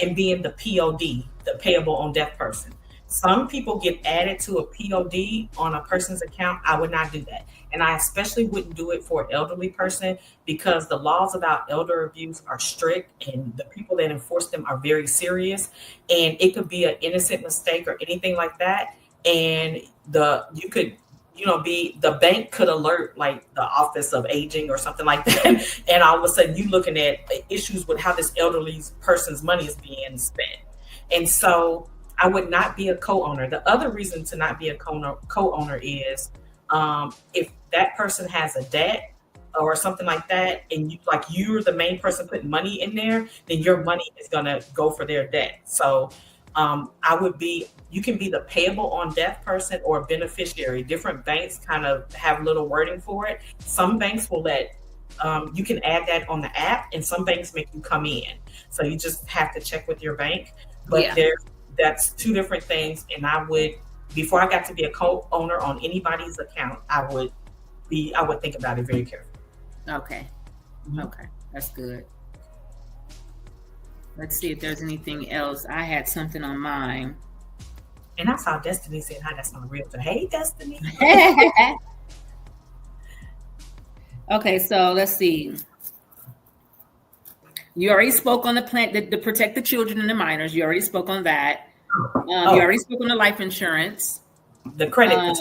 and being the POD, the payable on death person. Some people get added to a POD on a person's account. I would not do that. And I especially wouldn't do it for an elderly person because the laws about elder abuse are strict and the people that enforce them are very serious. And it could be an innocent mistake or anything like that. And the bank could alert like the Office of Aging or something like that. And all of a sudden you looking at issues with how this elderly person's money is being spent. And so I would not be a co-owner. The other reason to not be a co-owner is if that person has a debt or something like that, and you're the main person putting money in there, then your money is gonna go for their debt. So you can be the payable on death person or beneficiary. Different banks kind of have little wording for it. Some banks will let you can add that on the app, and some banks make you come in. So you just have to check with your bank. But that's two different things. And before I got to be a co-owner on anybody's account, I would think about it very carefully. Okay. Mm-hmm. Okay. That's good. Let's see if there's anything else. I had something on mine. And I saw Destiny saying, hi, that's not real. Hey, Destiny. Okay, so let's see. You already spoke on the plan to protect the children and the minors. You already spoke on that. You already spoke on the life insurance. The credit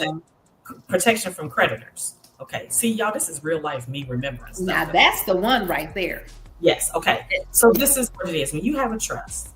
protection from creditors. Okay. See, y'all, this is real life me remembering stuff. Now, that's the one right there. Yes. Okay. So this is what it is. When you have a trust,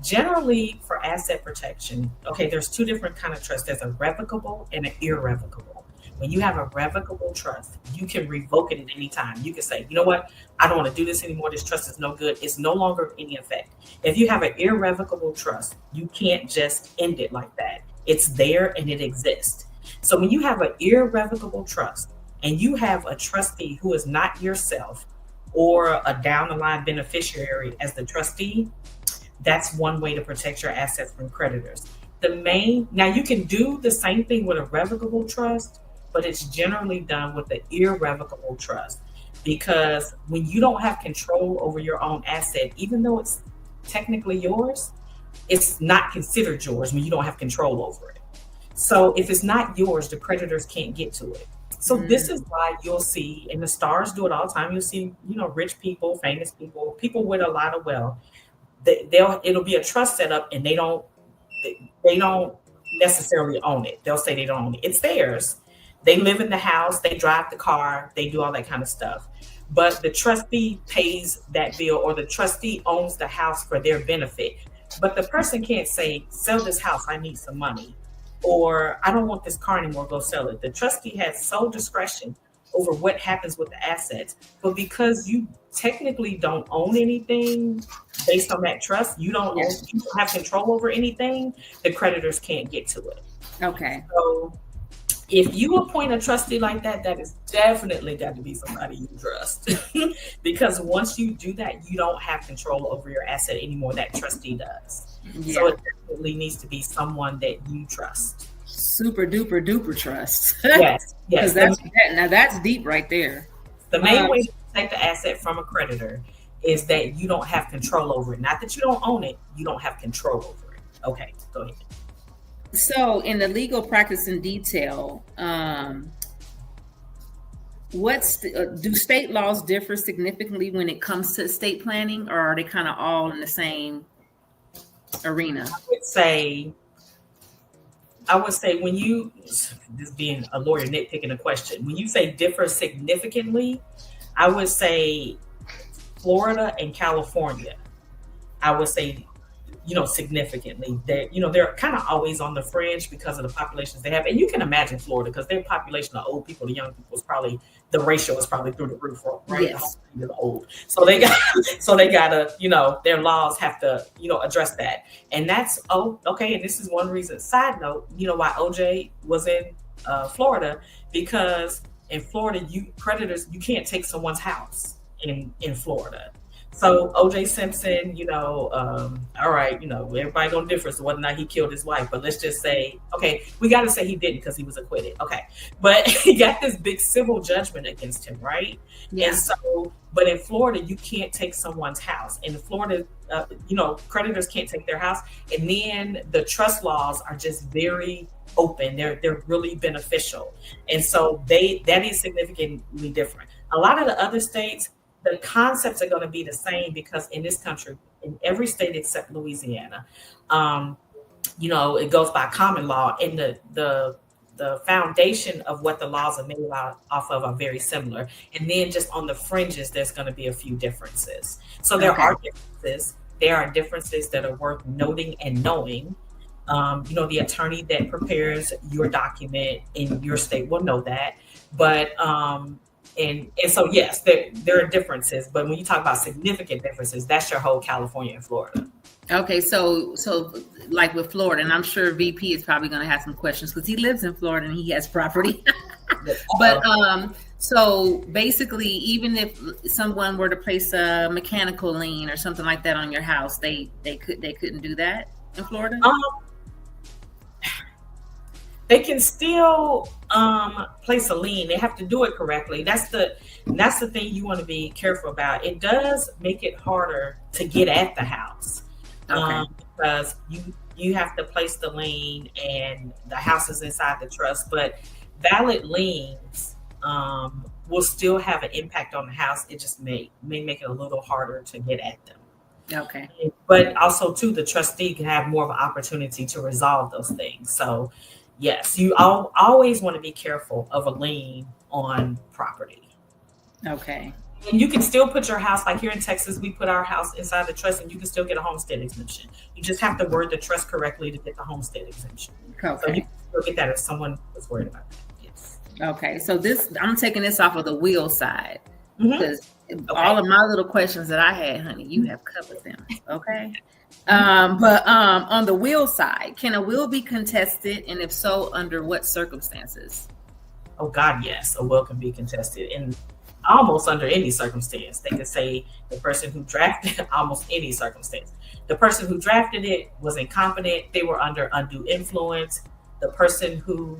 generally for asset protection, okay, there's two different kind of trusts. There's a revocable and an irrevocable. When you have a revocable trust, you can revoke it at any time. You can say, you know what? I don't want to do this anymore. This trust is no good. It's no longer of any effect. If you have an irrevocable trust, you can't just end it like that. It's there and it exists. So when you have an irrevocable trust and you have a trustee who is not yourself or a down the line beneficiary as the trustee, that's one way to protect your assets from creditors. Now you can do the same thing with a revocable trust, but it's generally done with the irrevocable trust, because when you don't have control over your own asset, even though it's technically yours, it's not considered yours when you don't have control over it. So if it's not yours, the creditors can't get to it. So this is why you'll see, and the stars do it all the time, you'll see, rich people, famous people with a lot of wealth, it'll be a trust set up and they don't necessarily own it. They'll say they don't own it. It's theirs. They live in the house, they drive the car, they do all that kind of stuff. But the trustee pays that bill, or the trustee owns the house for their benefit. But the person can't say, sell this house, I need some money. Or I don't want this car anymore, go sell it. The trustee has sole discretion over what happens with the assets. But because you technically don't own anything based on that trust, you don't have control over anything, the creditors can't get to it. Okay. So if you appoint a trustee like that, that is definitely got to be somebody you trust. Because once you do that, you don't have control over your asset anymore. That trustee does. Yeah. So it definitely needs to be someone that you trust. Super duper duper trust. Yes. Now that's deep right there. The main way to protect the asset from a creditor is that you don't have control over it. Not that you don't own it, you don't have control over it. Okay, go ahead. So in the legal practice in detail, do state laws differ significantly when it comes to estate planning, or are they kind of all in the same arena? I would say when you, this being a lawyer nitpicking a question, when you say differ significantly, I would say Florida and California. I would say, significantly. They're kind of always on the fringe because of the populations they have. And you can imagine Florida, because their population of old people to young people is probably, the ratio is probably through the roof, right? Yes. The old. So they gotta, their laws have to, address that. And that's, okay. And this is one reason, side note, why OJ was in Florida, because in Florida, you can't take someone's house in Florida. So OJ Simpson, all right, everybody gonna differ as to whether or not he killed his wife, but let's just say, okay, we got to say he didn't because he was acquitted. Okay, but he got this big civil judgment against him, right? Yeah. And so, but in Florida, you can't take someone's house. In Florida, creditors can't take their house, and then the trust laws are just very open. They're really beneficial, and so that is significantly different. A lot of the other states, the concepts are going to be the same, because in this country, in every state except Louisiana, it goes by common law, and the foundation of what the laws are made off of are very similar. And then just on the fringes, there's going to be a few differences. So there are differences. There are differences that are worth noting and knowing. The attorney that prepares your document in your state will know that. But and so, yes, there are differences, but when you talk about significant differences, that's your whole California and Florida. Okay, so like with Florida, and I'm sure VP is probably going to have some questions because he lives in Florida and he has property. But so basically, even if someone were to place a mechanical lien or something like that on your house, they couldn't do that in Florida. They can still place a lien. They have to do it correctly. That's the thing you want to be careful about. It does make it harder to get at the house, because you have to place the lien and the house is inside the trust. But valid liens will still have an impact on the house. It just may make it a little harder to get at them. Okay. But also, too, the trustee can have more of an opportunity to resolve those things. So, yes, you always want to be careful of a lien on property. Okay. And you can still put your house, like here in Texas, we put our house inside the trust, and you can still get a homestead exemption. You just have to word the trust correctly to get the homestead exemption. Okay. So you can still get that if someone was worried about that. Yes. Okay. So I'm taking this off of the will side, because Okay. all of my little questions that I had, honey, you have covered them. Okay. But on the will side, can a will be contested, and if so, under what circumstances? Oh God, yes, a will can be contested in almost under any circumstance. They could say the person who drafted almost any circumstance. The person who drafted it was incompetent. They were under undue influence. The person who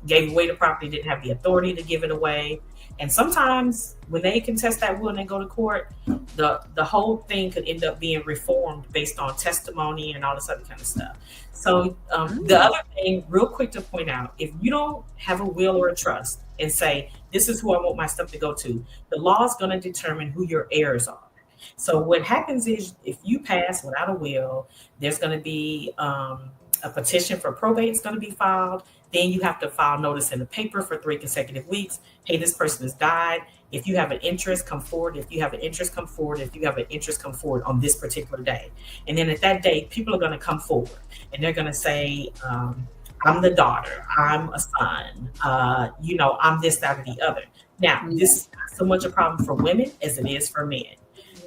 gave away the property didn't have the authority to give it away. And sometimes when they contest that will and they go to court, the whole thing could end up being reformed based on testimony and all this other kind of stuff. So the other thing, real quick to point out, if you don't have a will or a trust and say, this is who I want my stuff to go to, the law is going to determine who your heirs are. So what happens is, if you pass without a will, there's going to be a petition for probate is going to be filed. Then you have to file notice in the paper for 3 consecutive weeks. Hey, this person has died. If you have an interest, come forward. If you have an interest, come forward. If you have an interest, come forward on this particular day. And then at that day, people are going to come forward and they're going to say, I'm the daughter, I'm a son, I'm this, that, or the other. Now, this is not so much a problem for women as it is for men,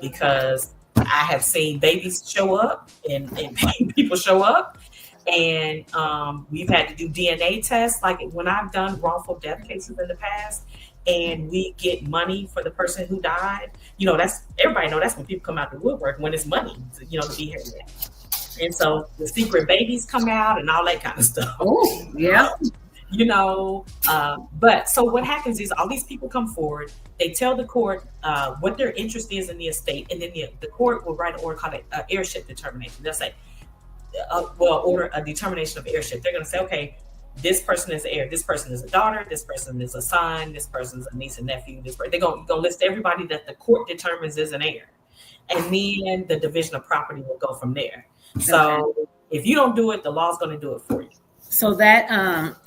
because I have seen babies show up and people show up. And we've had to do DNA tests. Like when I've done wrongful death cases in the past, and we get money for the person who died, that's, everybody know that's when people come out the woodwork, when it's money, to be here. And so the secret babies come out and all that kind of stuff. Oh, yeah. But so what happens is all these people come forward, they tell the court what their interest is in the estate, and then the court will write an order called an heirship determination. They'll say, order a determination of heirship. They're going to say, okay, this person is an heir, this person is a daughter, this person is a son, this person's a niece and nephew. They're going to list everybody that the court determines is an heir, and then the division of property will go from there. So if you don't do it, the law's going to do it for you. So that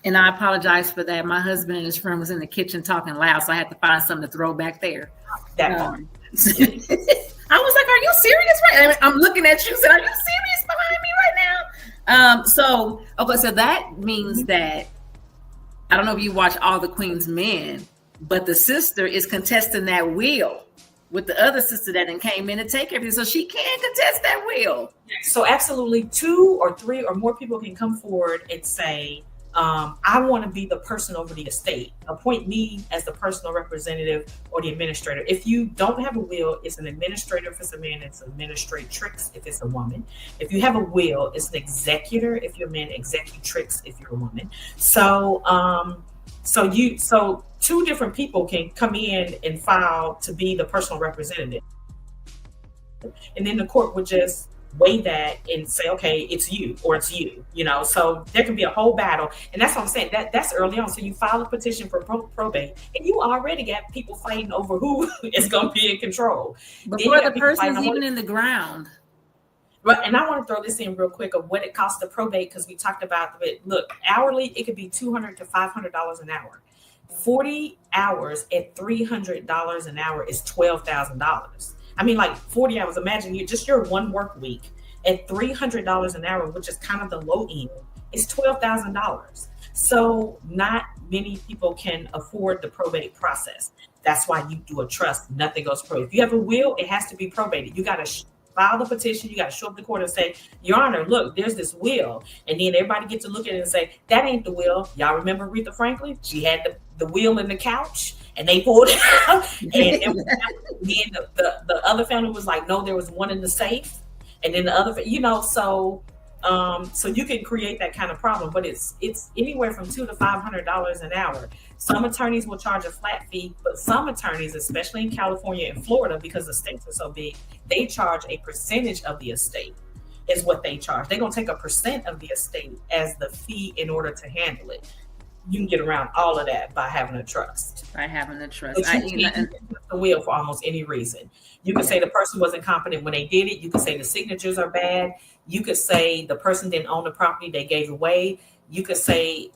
and I apologize for that. My husband and his friend was in the kitchen talking loud, so I had to find something to throw back there. That I was like, "Are you serious?" Right? I'm looking at you. Said, "Are you serious behind me right now?" So that means that I don't know if you watch All the Queen's Men, but the sister is contesting that wheel with the other sister that then came in and take everything, so she can contest that wheel. So absolutely, 2 or 3 or more people can come forward and say, I want to be the person over the estate. Appoint me as the personal representative or the administrator. If you don't have a will, it's an administrator if it's a man, it's administratrix if it's a woman. If you have a will, it's an executor if you're a man, executrix if you're a woman. So 2 different people can come in and file to be the personal representative. And then the court would just weigh that and say, okay, it's you or it's you, so there can be a whole battle. And that's what I'm saying, that's early on. So you file a petition for probate and you already got people fighting over who is going to be in control. Before the person's even in the ground. Right. And I want to throw this in real quick of what it costs to probate, because we talked about it. Look, hourly, it could be $200 to $500 an hour. 40 hours at $300 an hour is $12,000. I mean, like 40 hours. Imagine your 1 work week at $300 an hour, which is kind of the low end, is $12,000. So not many people can afford the probate process. That's why you do a trust. Nothing goes probate. If you have a will, it has to be probated. You got to file the petition. You got to show up to court and say, Your Honor, look, there's this will. And then everybody gets to look at it and say, that ain't the will. Y'all remember Aretha Franklin? She had the will in the couch. And they pulled it out, and then the other family was like, no, there was one in the safe, and then the other, so you can create that kind of problem. But it's anywhere from $200 to $500 an hour. Some attorneys will charge a flat fee, but some attorneys, especially in California and Florida, because the states are so big, they charge a percentage of the estate is what they charge. They're gonna take a percent of the estate as the fee in order to handle it. You can get around all of that by having a trust. But you can't the will for almost any reason. You could say the person wasn't competent when they did it. You could say the signatures are bad. You could say the person didn't own the property they gave away. You could just say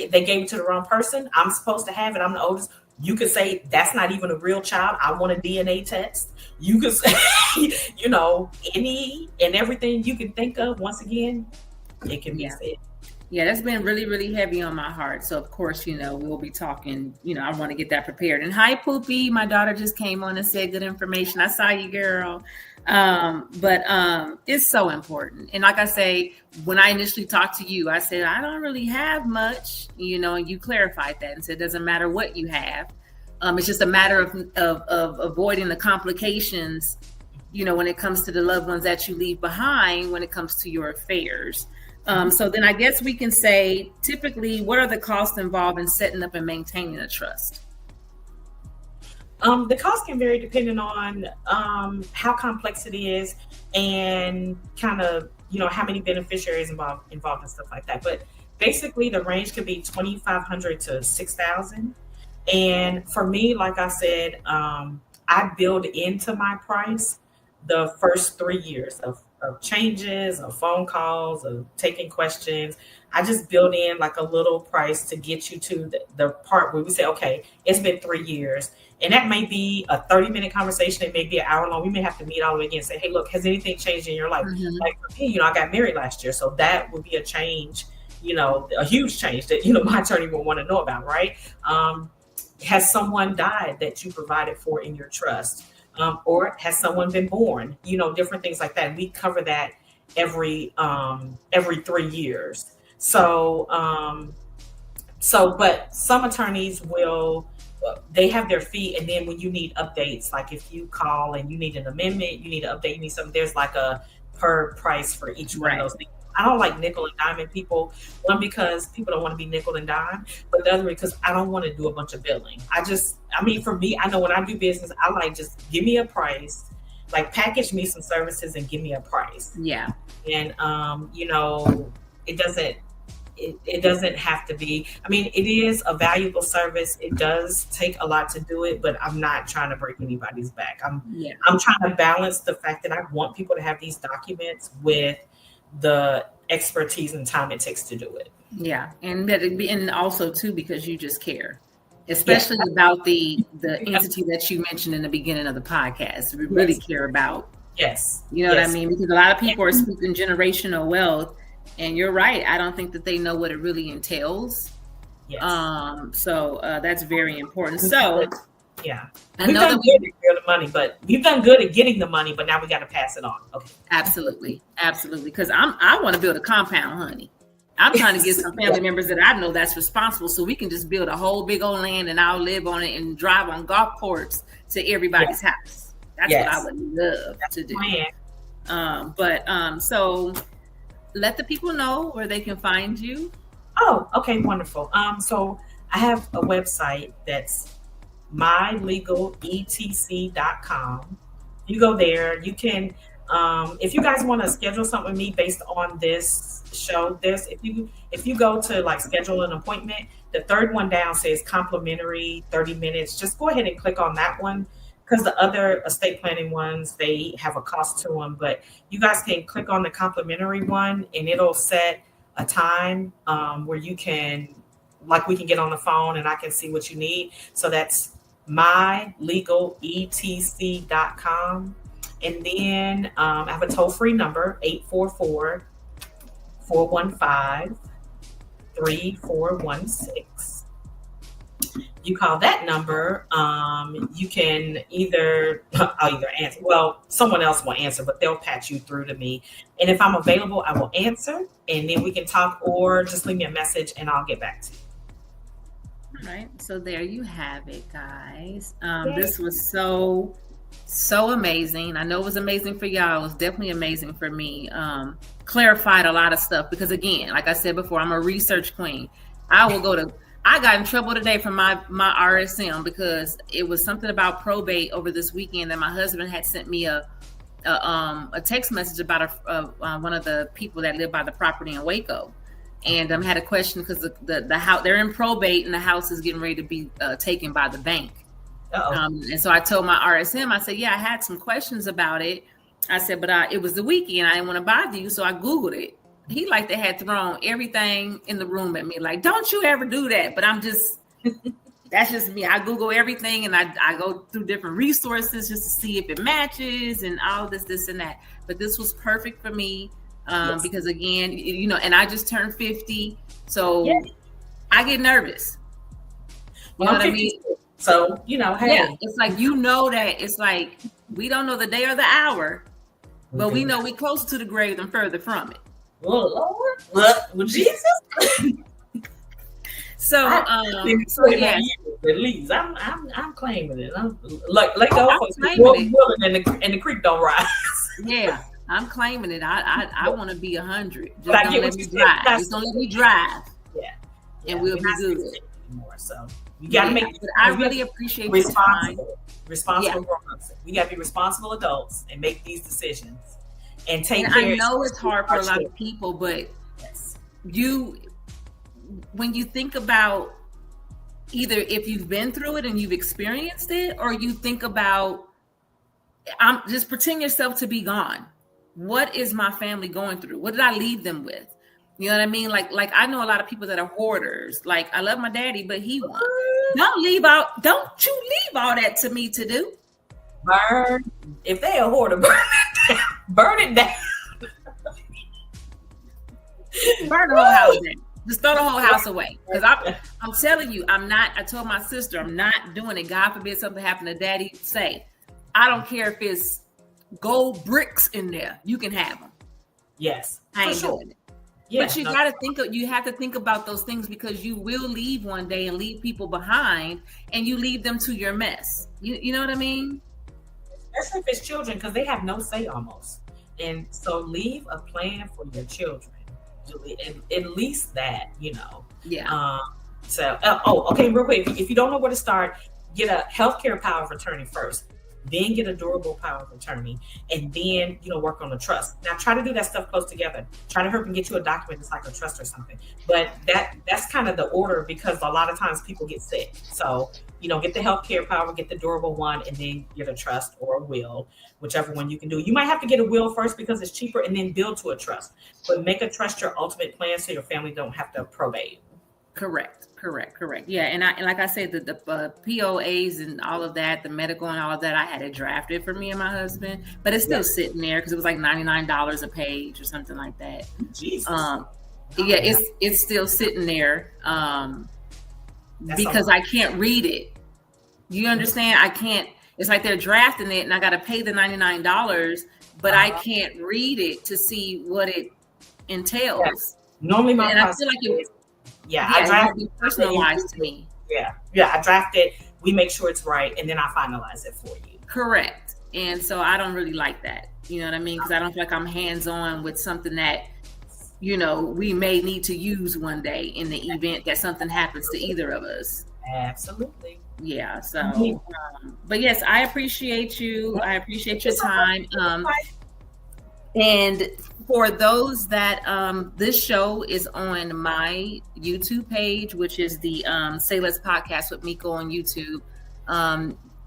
they gave it to the wrong person. I'm supposed to have it. I'm the oldest. You could say that's not even a real child. I want a DNA test. You could say, any and everything you can think of. Once again, it can be said. Yeah, that's been really, really heavy on my heart. So, of course, we'll be talking, I want to get that prepared. And hi, Poopy. My daughter just came on and said good information. I saw you, girl. But it's so important. And like I say, when I initially talked to you, I said, I don't really have much, and you clarified that and said, it doesn't matter what you have. It's just a matter of avoiding the complications, when it comes to the loved ones that you leave behind, when it comes to your affairs. So then I guess we can say, typically, what are the costs involved in setting up and maintaining a trust? The cost can vary depending on how complex it is and kind of, how many beneficiaries involved and stuff like that. But basically, the range could be $2,500 to $6,000. And for me, like I said, I build into my price the first 3 years of changes, of phone calls, of taking questions. I just build in like a little price to get you to the part where we say, okay, it's been 3 years. And that may be a 30-minute conversation. It may be an hour long. We may have to meet all the way again and say, hey, look, has anything changed in your life? Mm-hmm. Like for me, I got married last year. So that would be a change, a huge change that, my attorney will want to know about, right? Has someone died that you provided for in your trust? Or has someone been born? Different things like that. And we cover that every 3 years. So, but some attorneys they have their fee, and then when you need updates, like if you call and you need an amendment, you need an update, you need something, there's like a per price for each one of those things. I don't like nickel and diming people. One, because people don't want to be nickel and dime, but the other because I don't want to do a bunch of billing. For me, I know when I do business, I like just give me a price, like package me some services and give me a price. Yeah. And it doesn't have to be. It is a valuable service. It does take a lot to do it, but I'm not trying to break anybody's back. I'm trying to balance the fact that I want people to have these documents with the expertise and time it takes to do it. Yeah, and also too because you just care, especially about the entity that you mentioned in the beginning of the podcast. We really care about. Yes, you know what I mean, because a lot of people are speaking generational wealth, and you're right. I don't think that they know what it really entails. Yes. So that's very important. So yeah, we've done good at the money, but we've done good at getting the money, but now we got to pass it on. Okay. Absolutely. Because I want to build a compound, honey. I'm trying to get some family members that I know that's responsible, so we can just build a whole big old land and I'll live on it and drive on golf courses to everybody's house. That's what I would love to do. So let the people know where they can find you. Oh, okay, wonderful. So I have a website that's mylegaletc.com. You go there. You can, if you guys want to schedule something with me based on this show, if you go to like schedule an appointment, the third one down says complimentary 30 minutes. Just go ahead and click on that one, because the other estate planning ones, they have a cost to them. But you guys can click on the complimentary one and it'll set a time where you can, like, we can get on the phone and I can see what you need. So that's mylegaletc.com. And then I have a toll-free number, 844-415-3416. You call that number, you can I'll either answer. Well, someone else will answer, but they'll patch you through to me. And if I'm available, I will answer, and then we can talk, or just leave me a message and I'll get back to you. All right. So there you have it, guys. This was so amazing. I know it was amazing for y'all. It was definitely amazing for me. Clarified a lot of stuff because, again, like I said before, I'm a research queen. I got in trouble today from my RSM because it was something about probate over this weekend, and my husband had sent me a text message about one of the people that live by the property in Waco, and had a question because the house, they're in probate and the house is getting ready to be taken by the bank. And so I told my RSM, I said, yeah, I had some questions about it. I said, but it was the weekend, I didn't want to bother you, so I Googled it. He they had thrown everything in the room at me. Like, don't you ever do that. But I'm just, that's just me. I Google everything and I go through different resources just to see if it matches and all this and that. But this was perfect for me because, again, and I just turned 50. So I get nervous. You know what I mean? So, hey. Yeah, it's like, that it's like, we don't know the day or the hour, but we know we're closer to the grave than further from it. Oh Lord, well, Jesus. So at least I'm claiming it. I'm like go for it, and the creek don't rise. Yeah, I'm claiming it. I want to be 100. Just don't let me drive. Just don't let me drive. Yeah, and we'll be good. Anymore, so you got to make. I really appreciate your time. Responsible grown-ups. We got to be responsible adults and make these decisions. And take care. I know it's hard for a lot of people, but when you think about either if you've been through it and you've experienced it, or you think about, just pretend yourself to be gone. What is my family going through? What did I leave them with? You know what I mean? Like I know a lot of people that are hoarders. Like, I love my daddy, but he won. Don't you leave all that to me to do. Burn. If they a hoarder, burn it down. Burn the whole house down. Just throw the whole house away. Because I'm telling you, I told my sister, I'm not doing it. God forbid something happened to daddy. Say, I don't care if it's gold bricks in there. You can have them. Yes. I ain't doing it. Yeah, but you have to think about those things, because you will leave one day and leave people behind, and you leave them to your mess. You know what I mean? Especially if it's children, because they have no say almost. And so leave a plan for your children. At least that, Yeah. Okay, real quick. If you don't know where to start, get a healthcare power of attorney first. then get a durable power of attorney, and then, work on the trust. Now try to do that stuff close together. Try to hurry and get you a document that's like a trust or something. But that's kind of the order, because a lot of times people get sick. So, get the healthcare power, get the durable one, and then get a trust or a will, whichever one you can do. You might have to get a will first because it's cheaper, and then build to a trust. But make a trust your ultimate plan so your family don't have to probate. Correct. Yeah, and like I said, the POAs and all of that, the medical and all of that, I had it drafted for me and my husband, but it's still sitting there because it was like $99 a page or something like that. Jesus. It's still sitting there because I can't read it. You understand? I can't. It's like they're drafting it, and I got to pay the $99, but I can't read it to see what it entails. Yes. Normally, my process, I feel like I draft it personalized to me. Yeah, I draft it. We make sure it's right, and then I finalize it for you. Correct. And so I don't really like that. You know what I mean? Because I don't feel like I'm hands-on with something that, we may need to use one day in the event that something happens to either of us. Absolutely. Yeah. So, but yes, I appreciate you. I appreciate your time. And for those that this show is on my YouTube page, which is the Sayless podcast with Miko on YouTube.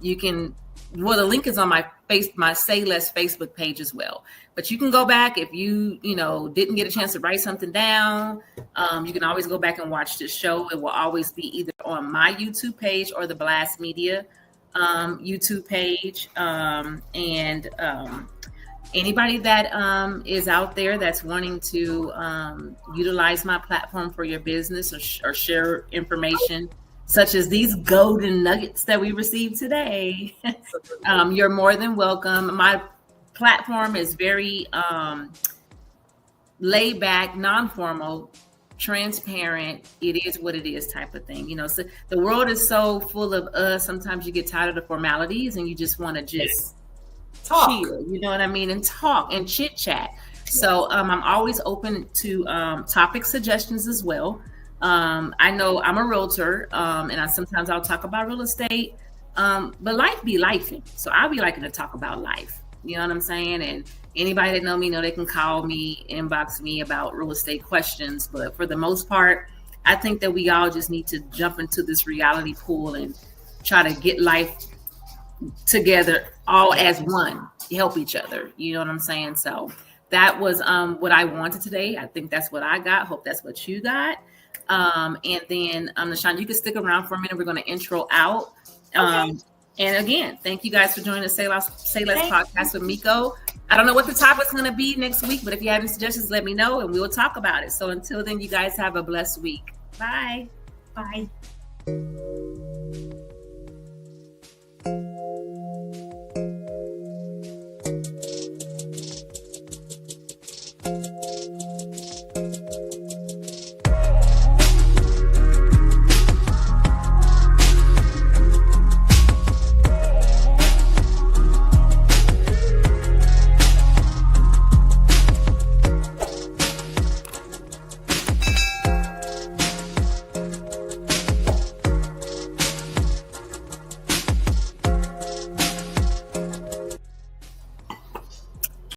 You can, the link is on my Sayless Facebook page as well. But you can go back if you didn't get a chance to write something down. You can always go back and watch this show. It will always be either on my YouTube page or the Blast Media YouTube page. Anybody that is out there that's wanting to utilize my platform for your business or share information, such as these golden nuggets that we received today, you're more than welcome. My platform is very laid back, non-formal, transparent. It is what it is type of thing. So the world is so full of us. Sometimes you get tired of the formalities and you just want to just talk, chill, you know what I mean, and talk and chit chat. So I'm always open to topic suggestions as well. I know I'm a realtor, and sometimes I'll talk about real estate, but life be lifing. So I'll be liking to talk about life. You know what I'm saying? And anybody that know me know they can call me, inbox me about real estate questions. But for the most part, I think that we all just need to jump into this reality pool and try to get life together all as one, help each other. You know what I'm saying? So that was what I wanted today. I think that's what I got. Hope that's what you got. And then Nashawn, you can stick around for a minute. We're going to intro out. Okay. And again, thank you guys for joining the Sayless podcast with Miko. I don't know what the topic's going to be next week, but if you have any suggestions, let me know and we'll talk about it. So until then, you guys have a blessed week. Bye. Bye.